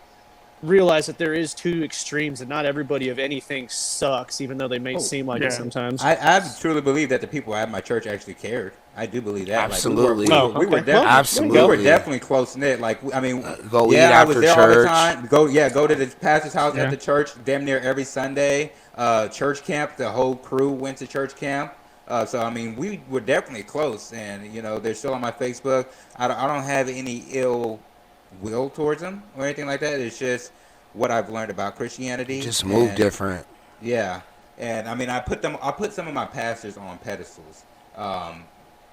realize that there is two extremes, and not everybody of anything sucks, even though they may seem like yeah. it sometimes. I truly believe that the people at my church actually cared. I do believe that. Absolutely. Like, we were Okay. definitely, Absolutely. we were definitely close knit. Like, I mean, Go yeah, eat I was after there all the church. time. Go to the pastor's house Yeah. at the church damn near every Sunday. Church camp, the whole crew went to church camp. So I mean, we were definitely close, and they're still on my Facebook. I don't have any ill will towards them or anything like that. It's just what I've learned about Christianity. Just move and- different. Yeah, and I mean, I put some of my pastors on pedestals,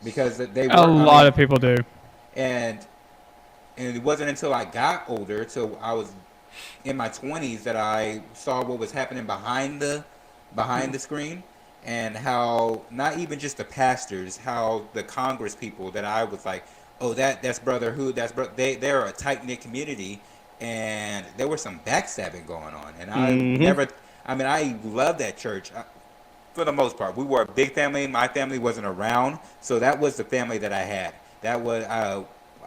because they were A lot of people do. and it wasn't until I got older, till I was in my 20s, that I saw what was happening behind the screen, and how not even just the pastors, how the Congress people that I was like, oh, that's brotherhood, they're a tight knit community, and there was some backstabbing going on, and I love that church. For the most part, we were a big family. My family wasn't around, so that was the family that I had. That was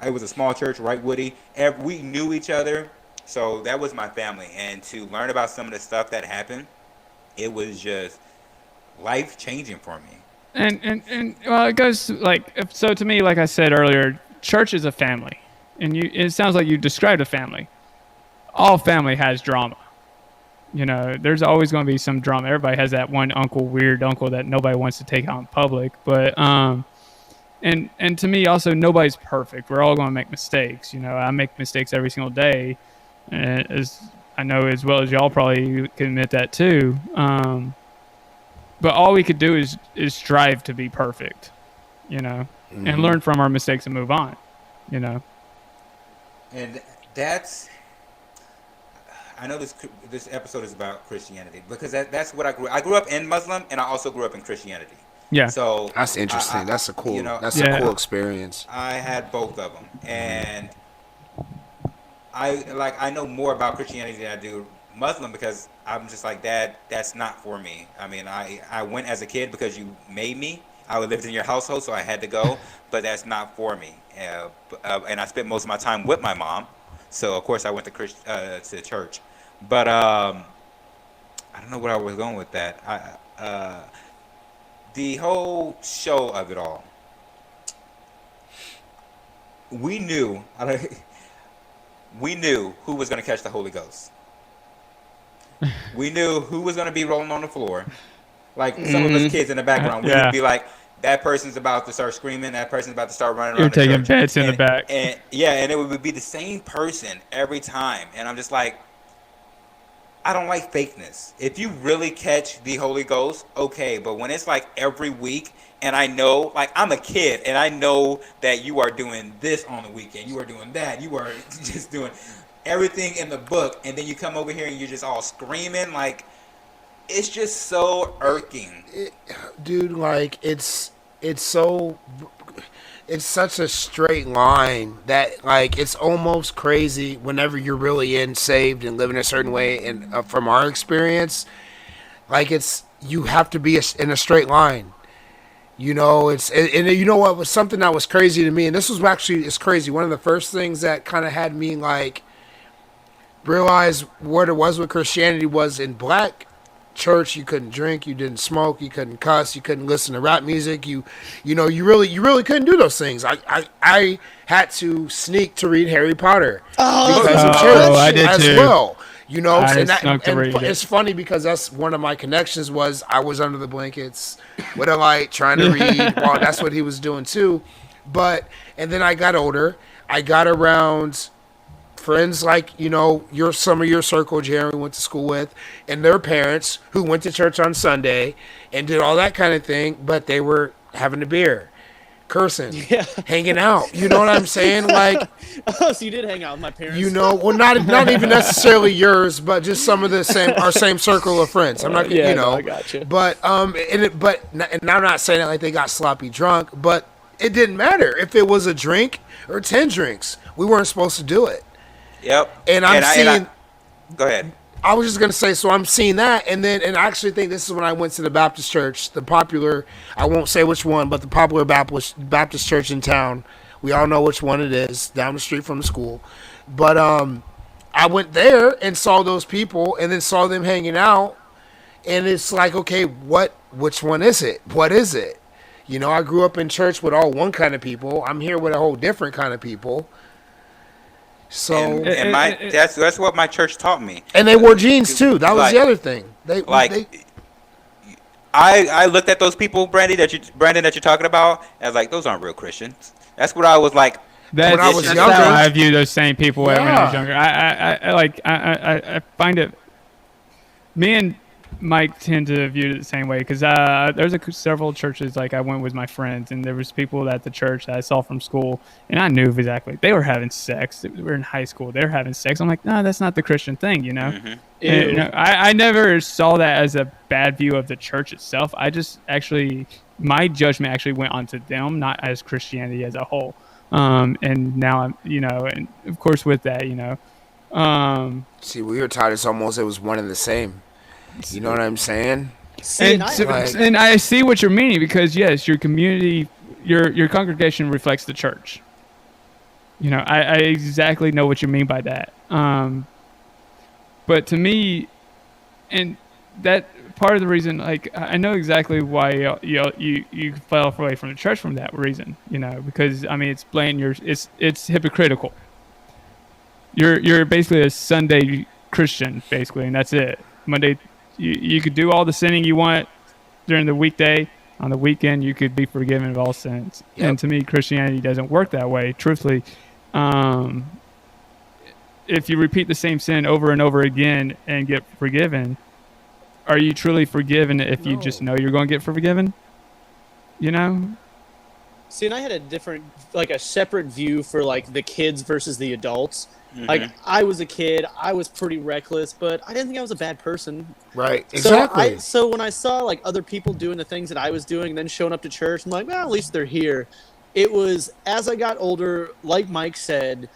it was a small church, right, Woody? We knew each other, so that was my family. And to learn about some of the stuff that happened, it was just life changing for me. And well, it goes so to me, like I said earlier, church is a family, and it sounds like you described a family. All family has drama. There's always going to be some drama. Everybody has that one weird uncle that nobody wants to take out in public. But and to me also, nobody's perfect. We're all going to make mistakes. I make mistakes every single day, as I know as well as y'all probably can admit that too. But all we could do is strive to be perfect, and learn from our mistakes and move on, And that's, I know this episode is about Christianity, because that's what I grew up in Muslim, and I also grew up in Christianity. Yeah. So That's interesting. That's a cool. That's Yeah. a cool experience. I had both of them, and I know more about Christianity than I do Muslim, because I'm just like, Dad, that's not for me. I mean, I went as a kid because you made me. I lived in your household, so I had to go, but that's not for me. And I spent most of my time with my mom, so of course I went to church. But I don't know where I was going with that. The whole show of it all, we knew who was going to catch the Holy Ghost. We knew who was going to be rolling on the floor. Like some of us kids in the background, we would be like, that person's about to start screaming, that person's about to start running around You're the taking church. bets in the back. And it would be the same person every time. And I'm just like, I don't like fakeness. If you really catch the Holy Ghost, okay. But when it's like every week, and I know, like, I'm a kid, and I know that you are doing this on the weekend, you are doing that, you are just doing everything in the book, and then you come over here and you're just all screaming, like, it's just so irking. Dude, like, it's such a straight line that, like, it's almost crazy whenever you're really saved and living a certain way. And from our experience, like, you have to be in a straight line. And you know what was something that was crazy to me, and this was actually, it's crazy. One of the first things that kind of had me like realize what it was with Christianity was in black church, you couldn't drink, you didn't smoke, you couldn't cuss, you couldn't listen to rap music, you really couldn't do those things. I had to sneak to read Harry Potter because of church I did as too. well. I snuck to read it. It's funny because that's one of my connections was I was under the blankets with a light trying to read. Well, that's what he was doing too. And then I got older. I got around friends like, some of your circle Jeremy went to school with, and their parents who went to church on Sunday and did all that kind of thing, but they were having a beer, cursing, hanging out. You know what I'm saying? Like, Oh, so you did hang out with my parents? well, not even necessarily yours, but just some of our same circle of friends. I'm not, no, I gotcha. But and I'm not saying that like they got sloppy drunk, but it didn't matter if it was a drink or 10 drinks. We weren't supposed to do it. Yep. And go ahead. I was just going to say, so I'm seeing that, and I actually think this is when I went to the Baptist church, the popular, I won't say which one, but the popular Baptist church in town. We all know which one it is, down the street from the school. But I I went there and saw those people, and then saw them hanging out, and it's like, okay, which one is it? What is it? You know, I grew up in church with all one kind of people. I'm here with a whole different kind of people. So and that's what my church taught me. and they wore jeans too. That was Like- the other thing. They I looked at those people, Brandon, that you're talking about, as like, those aren't real Christians. That's what I was like. That's, When I was that's younger- how I view those same people when I was Yeah. younger. I find it. Me and Mike tend to view it the same way because there's several churches like I went with my friends, and there was people at the church that I saw from school, and I knew exactly they were having sex. We were in high school; they were having sex. I'm like, no, that's not the Christian thing, you know. Mm-hmm. And, you know, I never saw that as a bad view of the church itself. I just actually, my judgment actually went onto them, not as Christianity as a whole. And now I'm, you know, and of course with that, you know, see, we were taught it was one and the same. You know what I'm saying? See, and and I see what you're meaning because yes, your community, your congregation reflects the church. You know, I exactly know what you mean by that. But to me, and that part of the reason, like I know exactly why you fell away from the church from that reason. You know, because I mean it's blatant. It's hypocritical. You're basically a Sunday Christian, basically, and that's it. Monday, you could do all the sinning you want during the weekday. On the weekend, you could be forgiven of all sins. Yep. And to me, Christianity doesn't work that way. Truthfully, if you repeat the same sin over and over again and get forgiven, are you truly forgiven if you just know you're going to get forgiven? You know? See, and I had a different, like a separate view for like the kids versus the adults. Mm-hmm. Like I was a kid, I was pretty reckless, but I didn't think I was a bad person. Right. Exactly. So when I saw like other people doing the things that I was doing, and then showing up to church, I'm like, well, at least they're here. It was as I got older, like Mike said,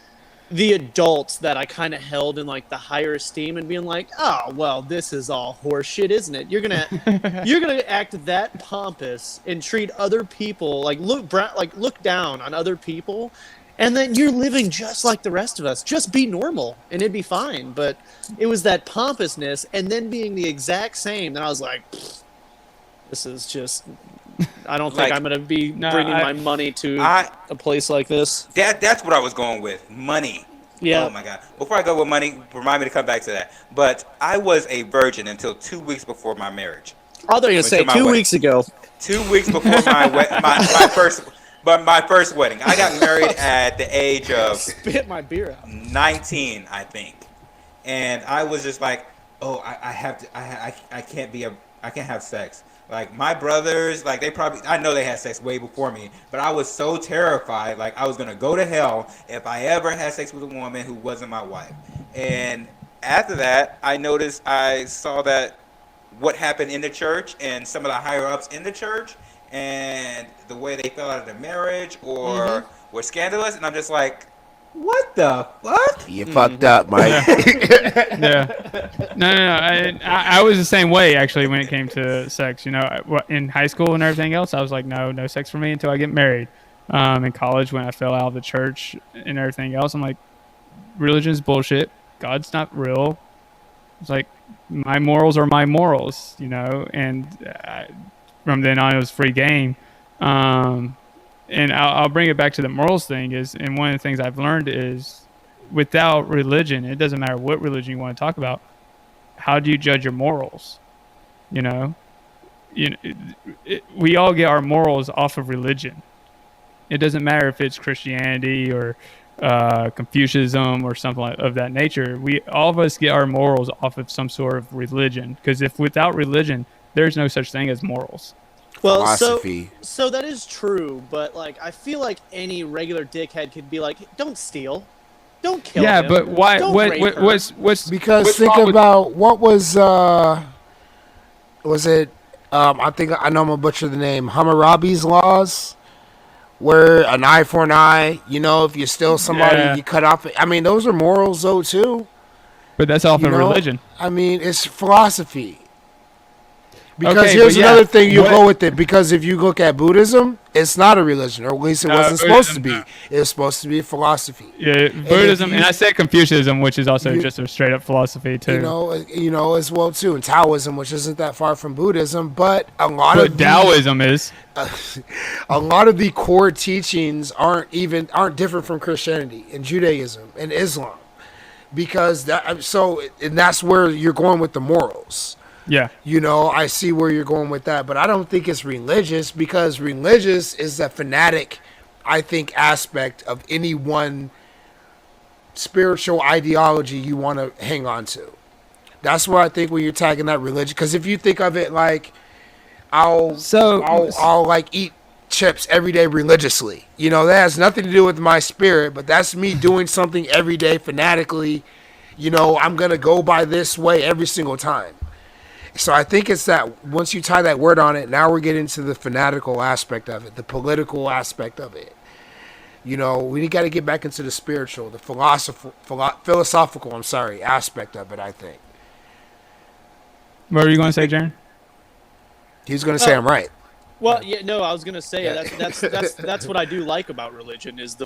the adults that I kind of held in like the higher esteem and being like, oh well, this is all horseshit, isn't it? You're gonna act that pompous and treat other people like look down on other people, and then you're living just like the rest of us. Just be normal and it'd be fine. But it was that pompousness and then being the exact same that I was like, this is just. I don't think Like, I'm going to be bringing my money to a place like this. That's what I was going with. Money. Yeah. Oh my God. Before I go with money, remind me to come back to that. But I was a virgin until 2 weeks before my marriage. I thought you were going to say my 2 wedding. weeks ago. 2 weeks before my first wedding. I got married at the age of Spit my beer out. 19, I think. And I was just like, oh, I can't have sex. Like my brothers, like I know they had sex way before me, but I was so terrified, like I was gonna go to hell if I ever had sex with a woman who wasn't my wife. And after that, I saw that what happened in the church and some of the higher ups in the church and the way they fell out of their marriage or were scandalous, and I'm just like, what the fuck? You fucked up, Mike. Yeah. No. I was the same way actually when it came to sex. You know, in high school and everything else, I was like, no sex for me until I get married. In college, when I fell out of the church and everything else, I'm like, religion's bullshit. God's not real. It's like my morals are my morals, you know. And from then on, it was free game. And I'll bring it back to the morals thing and one of the things I've learned is without religion, it doesn't matter what religion you want to talk about. How do you judge your morals? You know, we all get our morals off of religion. It doesn't matter if it's Christianity or Confucianism or something of that nature. All of us get our morals off of some sort of religion because if without religion, there's no such thing as morals. Well, Philosophy. so that is true, but like I feel like any regular dickhead could be like, don't steal, don't kill him. Yeah, but why? Don't rape her." What's Because what's think wrong with- about what was it? I think I know I'm gonna butcher the name. Hammurabi's laws, where an eye for an eye. You know, if you steal somebody, Yeah. you cut off. I mean, those are morals though too. But that's off You of know? religion. I mean, it's philosophy. Because Okay, here's but yeah, another thing you'll what- go with it. Because if you look at Buddhism, it's not a religion, or at least it No, wasn't supposed to Buddhism, be. no. It was supposed to be a philosophy. Yeah, Buddhism, and I said Confucianism, which is also you- just a straight up philosophy too. You know as well too, and Taoism, which isn't that far from Buddhism, but a lot But of the, Taoism is. a lot of the core teachings aren't different from Christianity and Judaism and Islam, because that's where you're going with the morals. Yeah. You know, I see where you're going with that, but I don't think it's religious, because religious is a fanatic, I think, aspect of any one spiritual ideology you want to hang on to. That's where I think when you're tagging that religion, because if you think of it like, I'll like eat chips every day religiously. You know, that has nothing to do with my spirit, but that's me doing something every day fanatically. You know, I'm gonna go by this way every single time. So I think it's that once you tie that word on it, now we're getting to the fanatical aspect of it, the political aspect of it. You know, we got to get back into the spiritual, the philosophical aspect of it, I think. What were you going to say, Jaron? He was going to say I'm right. Well, yeah, no, I was gonna say that's what I do like about religion is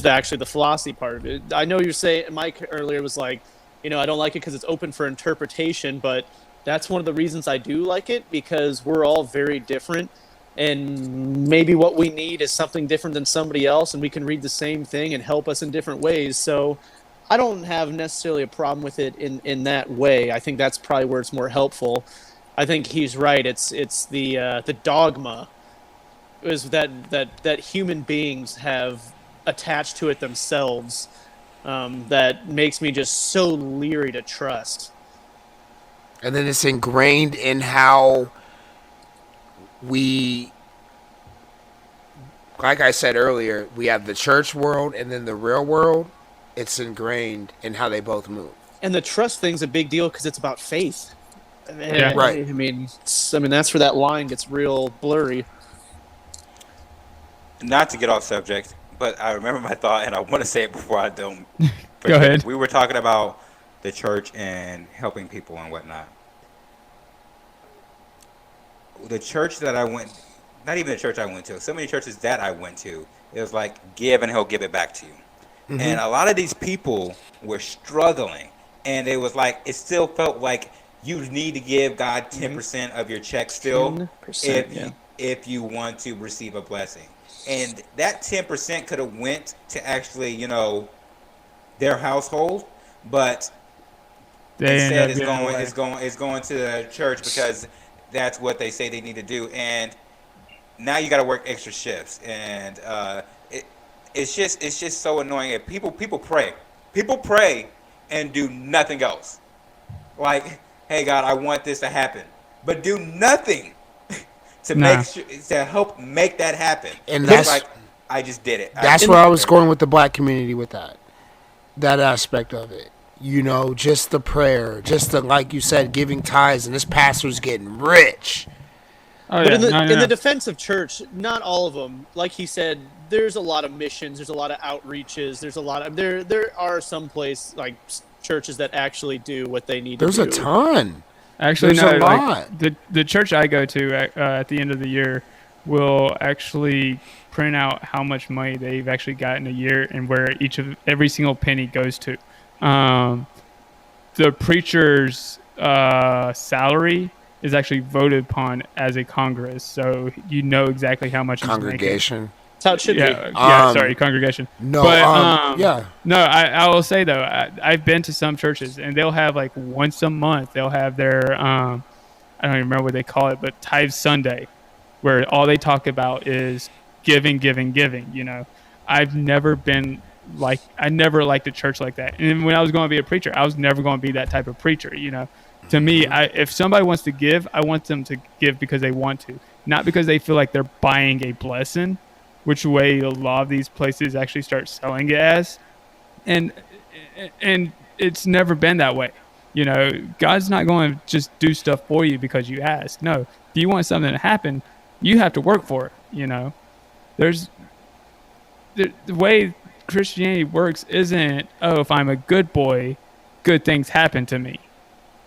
actually the philosophy part of it. I know you're saying Mike earlier was like, you know, I don't like it because it's open for interpretation, but that's one of the reasons I do like it, because we're all very different, and maybe what we need is something different than somebody else, and we can read the same thing and help us in different ways. So I don't have necessarily a problem with it in that way. I think that's probably where it's more helpful. I think he's right. It's the dogma is that human beings have attached to it themselves, that makes me just so leery to trust. And then it's ingrained in how we, like I said earlier, we have the church world and then the real world. It's ingrained in how they both move. And the trust thing's a big deal because it's about faith. Yeah. Right. I mean, that's where that line gets real blurry. Not to get off subject, but I remember my thought, and I want to say it before I don't. Go ahead. We were talking about the church and helping people and whatnot. The church that I went, not even the church I went to, so many churches that I went to, it was like, give and he'll give it back to you. Mm-hmm. And a lot of these people were struggling, and it was like, it still felt like you need to give God 10% of your check still if you want to receive a blessing. And that 10% could have went to actually, you know, their household, but instead it's going to the church because that's what they say they need to do. And now you got to work extra shifts, and it's just so annoying. If people pray and do nothing else. Like, hey God, I want this to happen, but do nothing to help make that happen. And that's like, I just did it. That's where I was going with the black community with that aspect of it. You know, just the prayer, just the, like you said, giving tithes, and this pastor's getting rich. Oh, But yeah. in the defense of church, not all of them. Like he said, there's a lot of missions, there's a lot of outreaches, there's a lot of there are some like churches that actually do what they need to do. There's a ton. Actually, There's no. a lot. Like the church I go to at the end of the year will actually print out how much money they've actually gotten a year and where every single penny goes to. The preacher's salary is actually voted upon as a Congress, so you know exactly how much Congregation. That's how it should be. Congregation. No, but, yeah. No, I will say though, I've been to some churches and they'll have like once a month they'll have their I don't even remember what they call it, but Tithe Sunday, where all they talk about is giving. You know, I never liked a church like that. And when I was going to be a preacher, I was never going to be that type of preacher. You know, to me, if somebody wants to give, I want them to give because they want to, not because they feel like they're buying a blessing, which way a lot of these places actually start selling it as. And it's never been that way. You know, God's not going to just do stuff for you because you ask. No, if you want something to happen, you have to work for it. You know, the way Christianity works isn't, oh, if I'm a good boy, good things happen to me.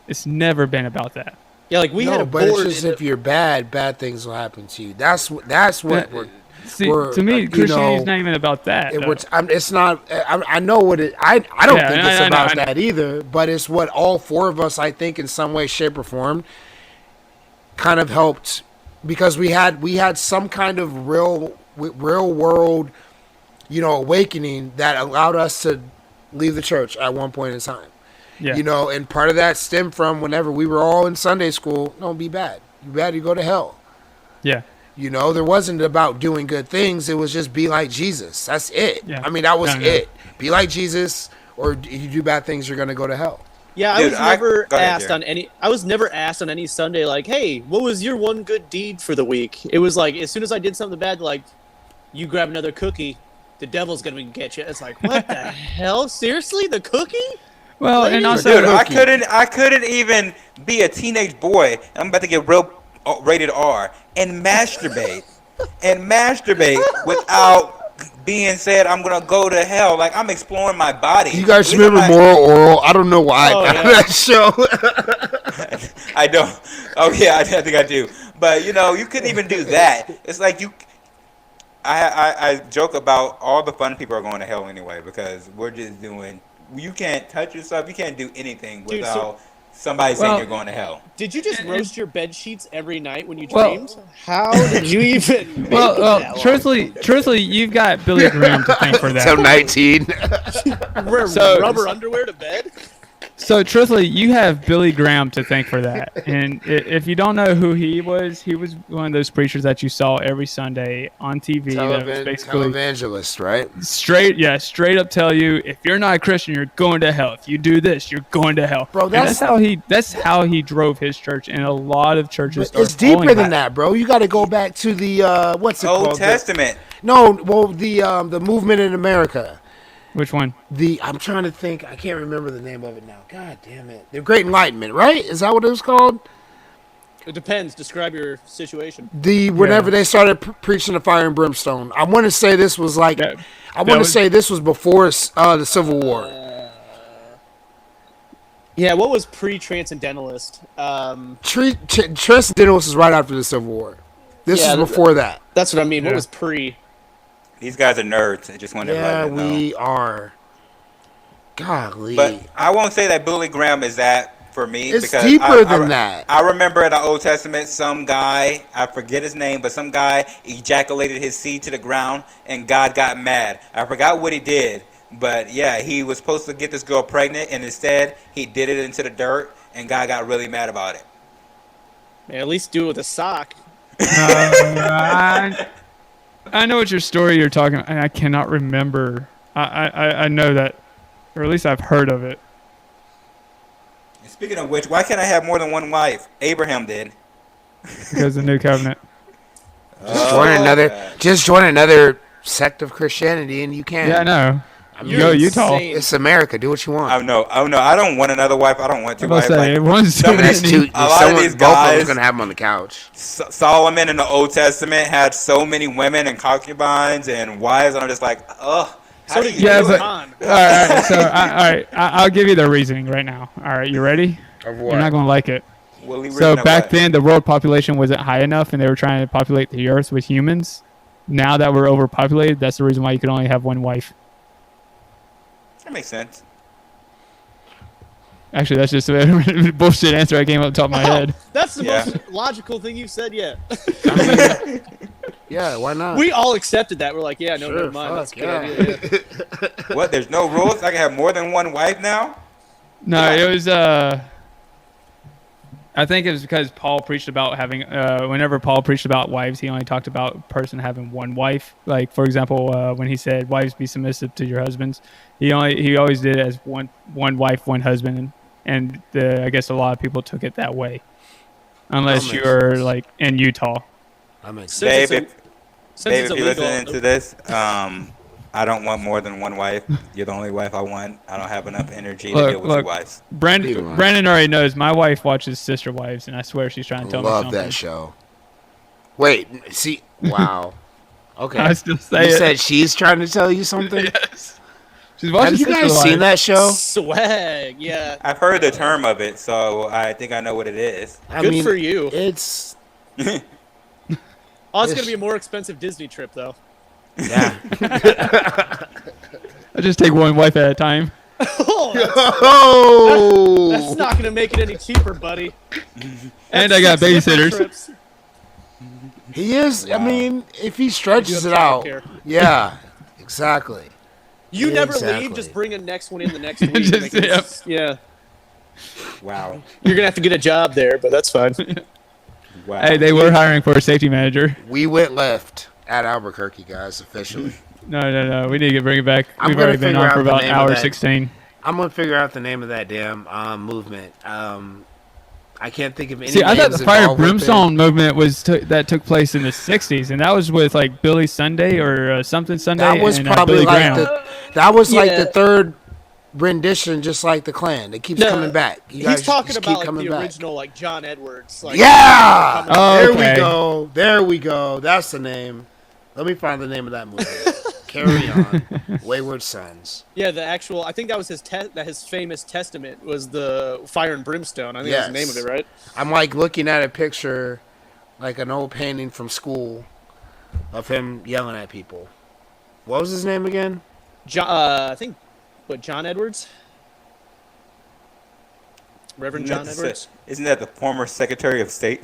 It's never been about that. Yeah, like we had a but it's board. just if you're bad things will happen to you. That's what we're. See, we're, to me, you Christianity's know, not even about that. though. it's not. I know what it. I don't Yeah, think I it's know, about I know. that either. But it's what all four of us, I think, in some way, shape, or form, kind of helped because we had some kind of real world, awakening that allowed us to leave the church at one point in time. Yeah. And part of that stemmed from whenever we were all in Sunday school. Don't be bad. You bad, you go to hell. Yeah. There wasn't about doing good things. It was just be like Jesus. That's it. Yeah. I mean, that was No. it. Be like Jesus, or you do bad things, you're gonna go to hell. Yeah, Dude, I was go never ahead, asked on any Sunday like, "Hey, what was your one good deed for the week?" It was like as soon as I did something bad, like, you grab another cookie, the devil's gonna get you. It's like, what the hell? Seriously, the cookie? Well, and also, Dude, I couldn't even be a teenage boy. I'm about to get real rated R and masturbate without being said I'm gonna go to hell. Like I'm exploring my body. You guys At least remember I'm not- Moral Oral? I don't know why Oh, I yeah. that show. I don't. Oh yeah, I think I do. But you couldn't even do that. It's like you. I joke about all the fun people are going to hell anyway because we're just doing. You can't touch yourself. You can't do anything Dude, without somebody saying Well- you're going to hell. Did you just roast your bed sheets every night when you Well- dreamed? How did you even make it well, that long? truthfully, you've got Billy Graham to thank for Until that. 19. Wear So- rubber underwear to bed? So, truthfully, you have Billy Graham to thank for that. And if you don't know who he was one of those preachers that you saw every Sunday on TV. That was basically Televangelist, right? straight up tell you if you're not a Christian, you're going to hell. If you do this, you're going to hell. Bro, And that's- that's how he drove his church, and a lot of churches. It's start following deeper than that, bro. You got to go back to the what's it Old called? Testament. The movement in America. Which one? I'm trying to think. I can't remember the name of it now. God damn it. The Great Enlightenment, right? Is that what it was called? It depends. Describe your situation. Whenever they started preaching the fire and brimstone. I want to say this was like. Yeah. I want to say this was before the Civil War. Yeah, what was pre-transcendentalist? Transcendentalist was right after the Civil War. This Yeah, was before that. That's what I mean. What Yeah. was pre? These guys are nerds. I just wanted to Yeah, let them know. we are. Golly. But I won't say that Billy Graham is that for me. It's because deeper than that. I remember in the Old Testament, some guy, I forget his name, but some guy ejaculated his seed to the ground, and God got mad. I forgot what he did, but yeah, he was supposed to get this girl pregnant, and instead he did it into the dirt, and God got really mad about it. Man, at least do it with a sock. I know what your story you're talking about, and I cannot remember. I know that, or at least I've heard of it. And speaking of which, why can't I have more than one wife? Abraham did. Because of the new covenant. Just join another sect of Christianity, and you can. Yeah, I know. You're Go Utah. insane. It's America. Do what you want. Oh no! I don't want another wife. I don't want two I'm gonna wives. say Like, one's too some of these many. a lot of these both of guys- them's gonna have them on the couch. Solomon in the Old Testament had so many women and concubines and wives, and I'm just like, ugh. How So do did you Yeah, do but it? Han. all right. So all right, I'll give you the reasoning right now. All right, you ready? Of You're not gonna like it. Willie So Reagan, back what? then, the world population wasn't high enough, and they were trying to populate the earth with humans. Now that we're overpopulated, that's the reason why you can only have one wife. That makes sense. Actually, that's just a bullshit answer I came up the top of my head. That's the Yeah. most logical thing you've said yet. Yeah, why not? We all accepted that. We're like, yeah, no, Sure, never mind. That's a fuck, good idea. Yeah. What? There's no rules. I can have more than one wife now. No, it was. I think it was because Paul preached about having. Whenever Paul preached about wives, he only talked about a person having one wife. Like for example, when he said, "Wives, be submissive to your husbands," he always did it as one wife, one husband, and I guess a lot of people took it that way, unless That you makes were sense. like in Utah. That makes Since sense. Dave, it's Since Dave, it's if you're illegal, listening to this, I don't want more than one wife. You're the only wife I want. I don't have enough energy to deal with two wives. Brandon already knows my wife watches Sister Wives, and I swear she's trying to tell me Love something. that show. Wait, see, wow. Okay. I still say You it. said she's trying to tell you something? Yes. She's watching Have you Sister guys Wives. seen that show? Swag, yeah. I've heard the term of it, so I think I know what it is. Good for you. It's Oh, it's gonna be a more expensive Disney trip though. yeah. I just take one wife at a time. Oh, Oh, that's not gonna make it any cheaper, buddy. And I got That's 6 different babysitters. trips. he is. I mean, if he stretches You it have out, childcare. yeah, exactly. You never Exactly. leave. Just bring a next one in the next week. Just- Make it- yep. Yeah, Wow. you're gonna have to get a job there, but that's fine. Wow. Hey, they were hiring for a safety manager. We went left at Albuquerque, guys. Officially, No. We need to bring it back. I'm We've gonna already been figure on out for the about name an of hour that. 16. I'm gonna figure out the name of that damn movement. I can't think of any. See, I thought names the fire involved with it. brimstone movement that took place in the 60s, and that was with like Billy Sunday or something Sunday. That was and, probably Billy like Graham. that was like Yeah. the third rendition, just like the Klan. It keeps No, coming back. You guys He's talking just about keep like coming the back. original, like John Edwards. Like, Yeah. Oh, There okay. we go. There we go. That's the name. Let me find the name of that movie. Carry on. Wayward Sons. Yeah, the actual. I think that was his famous testament was the fire and brimstone. I think that's the name of Yes. it, right? I'm like looking at a picture, like an old painting from school, of him yelling at people. What was his name again? I think John Edwards, Reverend John Edwards. Isn't that the former Secretary of State?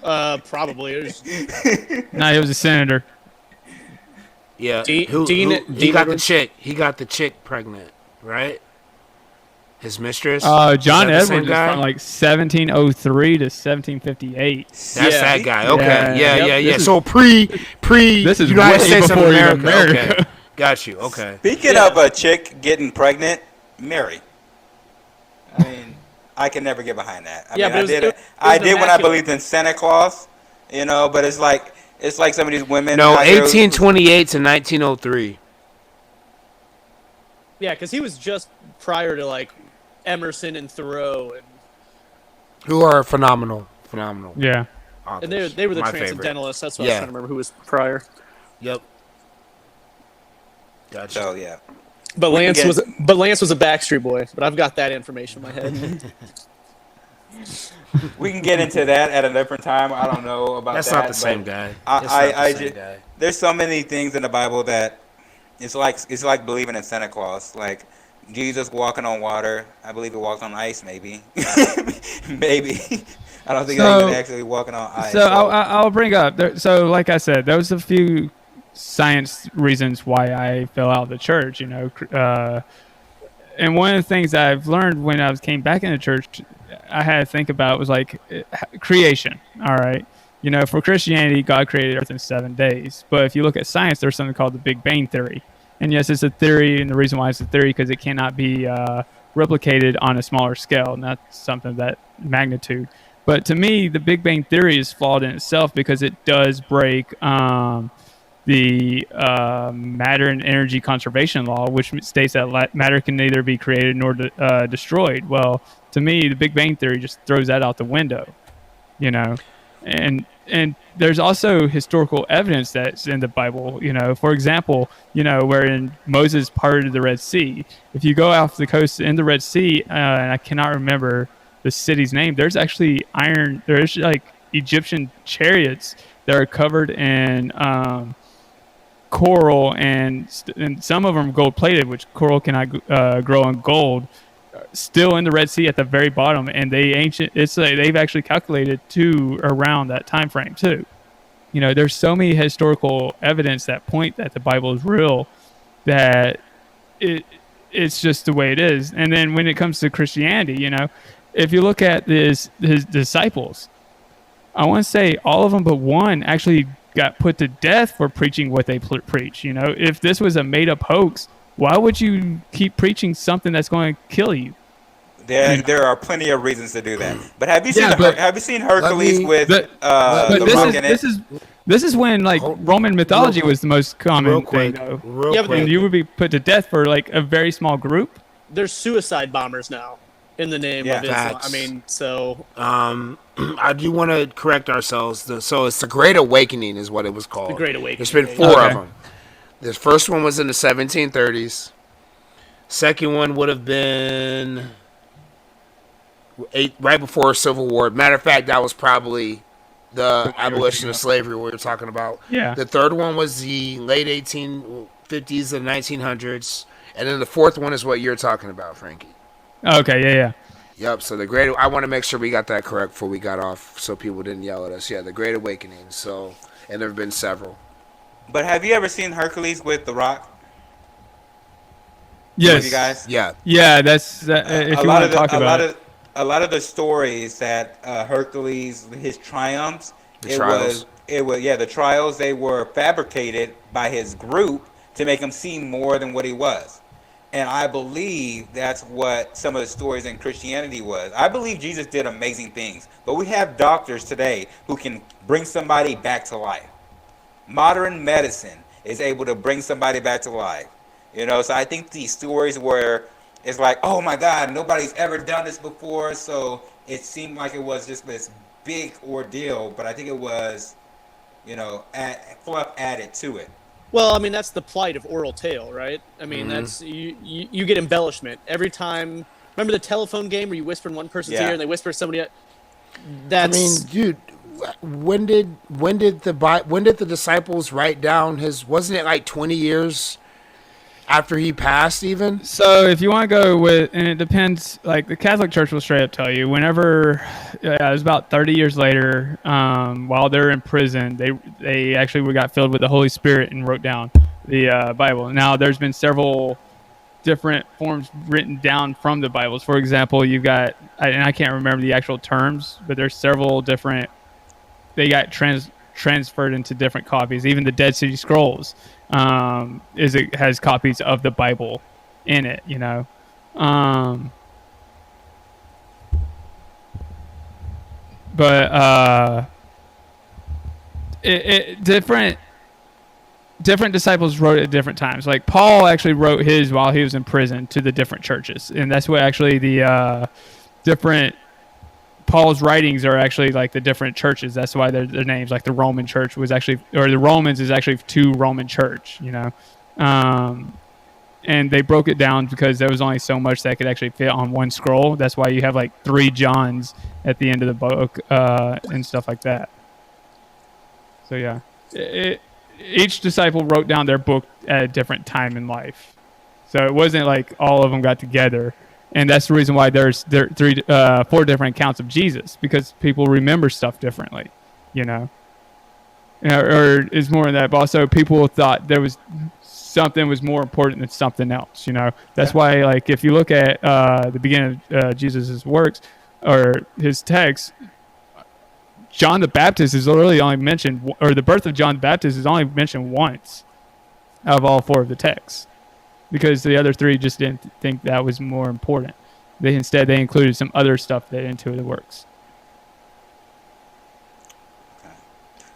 Probably. It was- No, he was a senator. Yeah. Dean- He Dean got the Edwards? chick. He got the chick pregnant, right? His mistress. John Is that the same Edwards is guy? from like 1703 to 1758. That's Yeah. that guy. Okay. Yeah. Yeah. Yep. Yeah. This So pre This is United way States of before even America. America. Okay. Got you. Okay. Speaking of a chick getting pregnant, Mary. I mean, I can never get behind that. I Yeah, mean, but it was- I did. it was I did when I immaculate. believed in Santa Claus, but it's like some of these women. No, out here- 1828 to 1903. Yeah, because he was just prior to like Emerson and Thoreau, Who are phenomenal. Yeah. Authors. and they were the My favorite. transcendentalists. That's what I was Yeah. trying to remember who was prior. Yep. Gotcha. So yeah. But We can Lance get- was a Backstreet Boy. But I've got that information in my head. We can get into that at a different time. I don't know about That's that. not the but same guy. I- That's not the I same ju- guy. There's so many things in the Bible that it's like believing in Santa Claus. Like Jesus walking on water. I believe he walked on ice. Maybe. Maybe. I don't think So- he was actually walking on ice. So I'll bring up. So like I said, there was a few science reasons why I fell out of the church. And one of the things that I've learned when I came back into church, I had to think about was like creation. All right. For Christianity, God created Earth in 7 days. But if you look at science, there's something called the Big Bang Theory. And yes, it's a theory, and the reason why it's a theory because it cannot be replicated on a smaller scale, not something of that magnitude. But to me, the Big Bang Theory is flawed in itself because it does break the matter and energy conservation law, which states that matter can neither be created nor destroyed. Well, to me, the Big Bang Theory just throws that out the window, And there's also historical evidence that's in the Bible. For example, wherein Moses parted the Red Sea. If you go off the coast in the Red Sea, and I cannot remember the city's name, there's actually there's like Egyptian chariots that are covered in coral, and some of them gold plated, which coral cannot grow in gold. Still in the Red Sea at the very bottom, and they've actually calculated to around that time frame too. There's so many historical evidence that point that the Bible is real, that it's just the way it is. And then when it comes to Christianity, if you look at his disciples, I want to say all of them but one actually got put to death for preaching what they preach. If this was a made up hoax, why would you keep preaching something that's going to kill you? There are plenty of reasons to do that. But have you seen Yeah, but- have you seen Hercules me- with But the Rock in it? this is when like Roman mythology was the most common Real thing, quick. though. Real Yeah, but quick. And you would be put to death for like a very small group. There's suicide bombers now in the name Yeah. of Islam. Facts. I mean, so I do want to correct ourselves. So it's the Great Awakening is what it was called. the Great Awakening. There's been yeah, four Okay. of them. The first one was in the 1730s. Second one would have been right before Civil War. Matter of fact, that was probably the abolition of slavery we were talking about. Yeah. The third one was the late 1850s and 1900s. And then the fourth one is what you're talking about, Frankie. Okay, yeah. Yep, so the Great... I want to make sure we got that correct before we got off so people didn't yell at us. Yeah, the Great Awakening. So, and there have been several. But have you ever seen Hercules with The Rock? Yes. You guys? Yeah. Yeah, that's if you want to talk about it. A lot of the stories that Hercules, his triumphs, The trials. The trials, they were fabricated by his group to make him seem more than what he was. And I believe that's what some of the stories in Christianity was. I believe Jesus did amazing things, but we have doctors today who can bring somebody back to life. Modern medicine is able to bring somebody back to life. You know, so I think these stories where it's like, oh my God, nobody's ever done this before, so it seemed like it was just this big ordeal, but I think it was, you know, fluff added to it. Well, I mean, that's the plight of oral tale, right? I mean, that's you get embellishment every time. Remember the telephone game where you whisper in one person's ear and they whisper somebody else? That's... I mean, dude, when did the disciples write down his... Wasn't it like 20 years after he passed even? So if you want to go with, and it depends, like the Catholic Church will straight up tell you, whenever, it was about 30 years later, while they're in prison, they actually got filled with the Holy Spirit and wrote down the Bible. Now, there's been several different forms written down from the Bibles. For example, you've got, and I can't remember the actual terms, but there's several different, they got transferred into different copies. Even the Dead Sea Scrolls it has copies of the Bible in it, you know. But different disciples wrote at different times. Like Paul actually wrote his while he was in prison to the different churches, and that's what actually the different Paul's writings are actually like the different churches. That's why their names, like the Roman Church was actually, or the Romans is actually to Roman Church, you know. And they broke it down because there was only so much that could actually fit on one scroll. That's why you have like 3 Johns at the end of the book and stuff like that. So yeah, each disciple wrote down their book at a different time in life. So it wasn't like all of them got together. And that's the reason why there's 4 different accounts of Jesus, because people remember stuff differently, you know. Or it's more than that, but also people thought there was something was more important than something else, you know. That's why, like, if you look at the beginning of Jesus' works or his text, John the Baptist is literally only mentioned, or the birth of John the Baptist is only mentioned once out of all 4 of the texts, because the other 3 just didn't think that was more important. Instead they included some other stuff that into the works.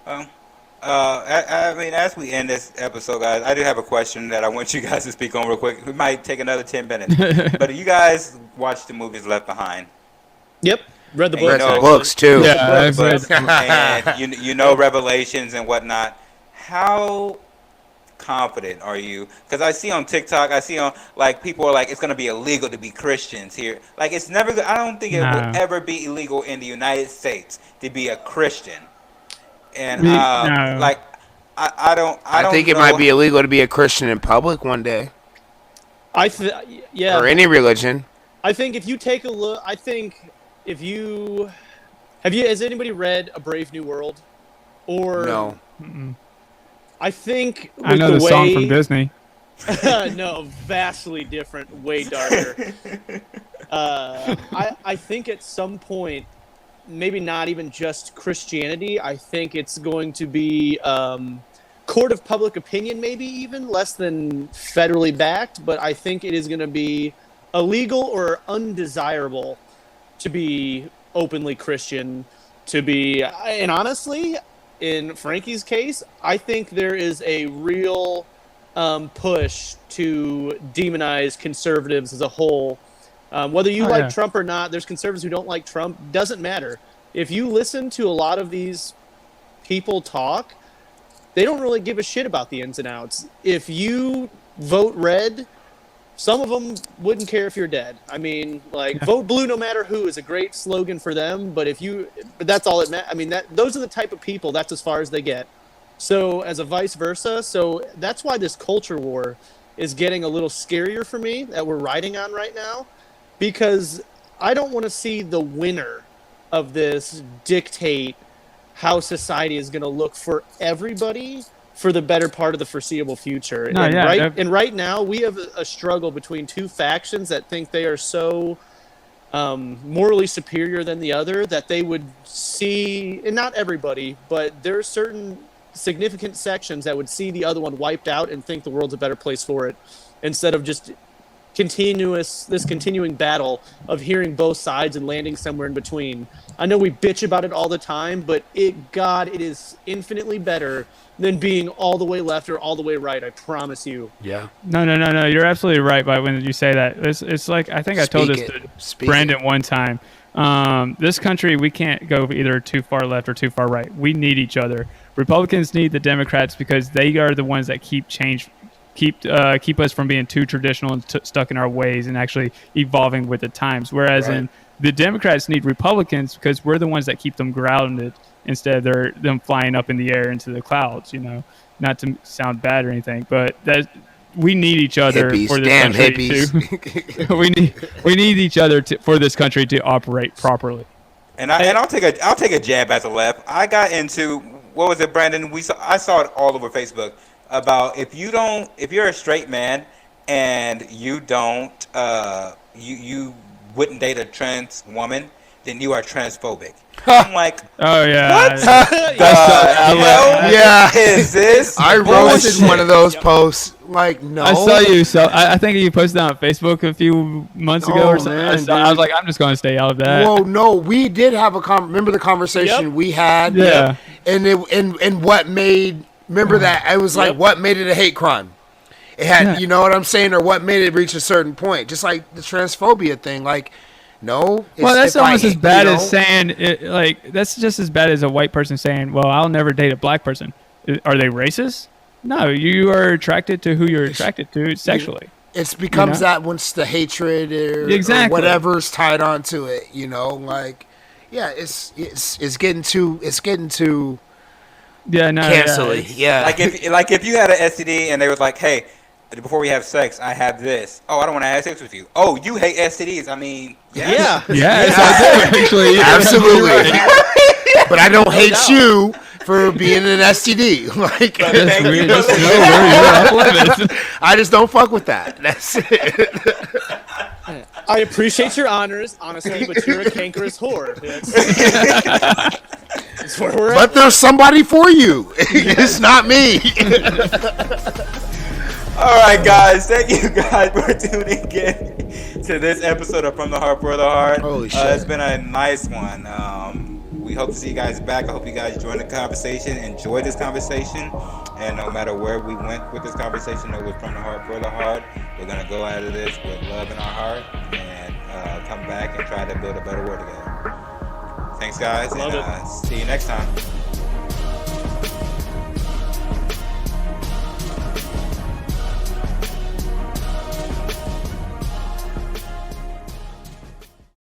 Okay. I mean, as we end this episode, guys, I do have a question that I want you guys to speak on real quick. We might take another 10 minutes. But you guys watched the movies Left Behind. Yep. Read the And books. The books too. Yeah, I've read. And you know Revelations and whatnot. How confident are you? Because I see on TikTok, I see on, like, people are like, it's going to be illegal to be Christians here. Like, it's never, I don't think it would ever be illegal in the United States to be a Christian. And like, I don't think it know. might be illegal to be a Christian in public one day. Yeah. Or any religion. I think if you take a look, I think if you has anybody read A Brave New World? Or No. Mm-mm. I think with I know the song from Disney. No, vastly different, way darker. I think at some point, maybe not even just Christianity, I think it's going to be court of public opinion, maybe even less than federally backed, but I think it is going to be illegal or undesirable to be openly Christian, to be, and honestly, in Frankie's case, I think there is a real push to demonize conservatives as a whole. Whether you like Trump or not, there's conservatives who don't like Trump. Doesn't matter. If you listen to a lot of these people talk, they don't really give a shit about the ins and outs. If you vote red, some of them wouldn't care if you're dead. I mean, like vote blue no matter who is a great slogan for them, but that's all it meant. I mean, those are the type of people, that's as far as they get. So as a vice versa, so that's why this culture war is getting a little scarier for me that we're riding on right now, because I don't want to see the winner of this dictate how society is going to look for everybody for the better part of the foreseeable future. No, and right now we have a struggle between two factions that think they are so morally superior than the other that they would see, and not everybody, but there are certain significant sections that would see the other one wiped out and think the world's a better place for it, instead of just continuing battle of hearing both sides and landing somewhere in between. I know we bitch about it all the time, but it is infinitely better than being all the way left or all the way right. I promise you. Yeah. No. You're absolutely right. But when you say that, it's like, I think I told this to Brandon one time. This country, we can't go either too far left or too far right. We need each other. Republicans need the Democrats because they are the ones that keep us from being too traditional and stuck in our ways and actually evolving with the times. Whereas the Democrats need Republicans because we're the ones that keep them grounded instead of them flying up in the air into the clouds. Not to sound bad or anything, but we need each other for this country we need each other for this country to operate properly. And I'll take a jab at the left. I got into, what was it, Brandon? I saw it all over Facebook about if you're a straight man and you don't you wouldn't date a trans woman, then you are transphobic. I'm like, oh yeah, what? Yeah, is this? I roasted one of those posts. Like, no, I saw you. So I think you posted that on Facebook a few months ago or something. I was like, I'm just going to stay out of that. Well, no, we did have remember the conversation we had? Yeah. And what made, remember that? I was like, what made it a hate crime? It had, you know what I'm saying? Or what made it reach a certain point? Just like the transphobia thing. Like, no. Well, that's almost as bad as saying, that's just as bad as a white person saying, well, I'll never date a black person. Are they racist? No, you are attracted to who you're attracted to sexually. It becomes that once the hatred or whatever's tied onto it, like, yeah, it's getting too canceling. Yeah. Like if you had an STD and they was like, hey, before we have sex, I have this. Oh, I don't want to have sex with you. Oh, you hate STDs. I mean, yeah. Actually, absolutely. But I don't hate you for being an STD. Like, I just don't fuck with that. That's it. I appreciate your honesty, but you're a cankerous whore. That's where we're at. But there's somebody for you. It's not me. All right, guys. Thank you guys for tuning in to this episode of From the Heart for the Heart. Holy shit. It's been a nice one. We hope to see you guys back. I hope you guys joined the conversation, enjoyed this conversation, and no matter where we went with this conversation, it was From the Heart for the Heart. We're going to go out of this with love in our heart and come back and try to build a better world together. Thanks, guys, and see you next time.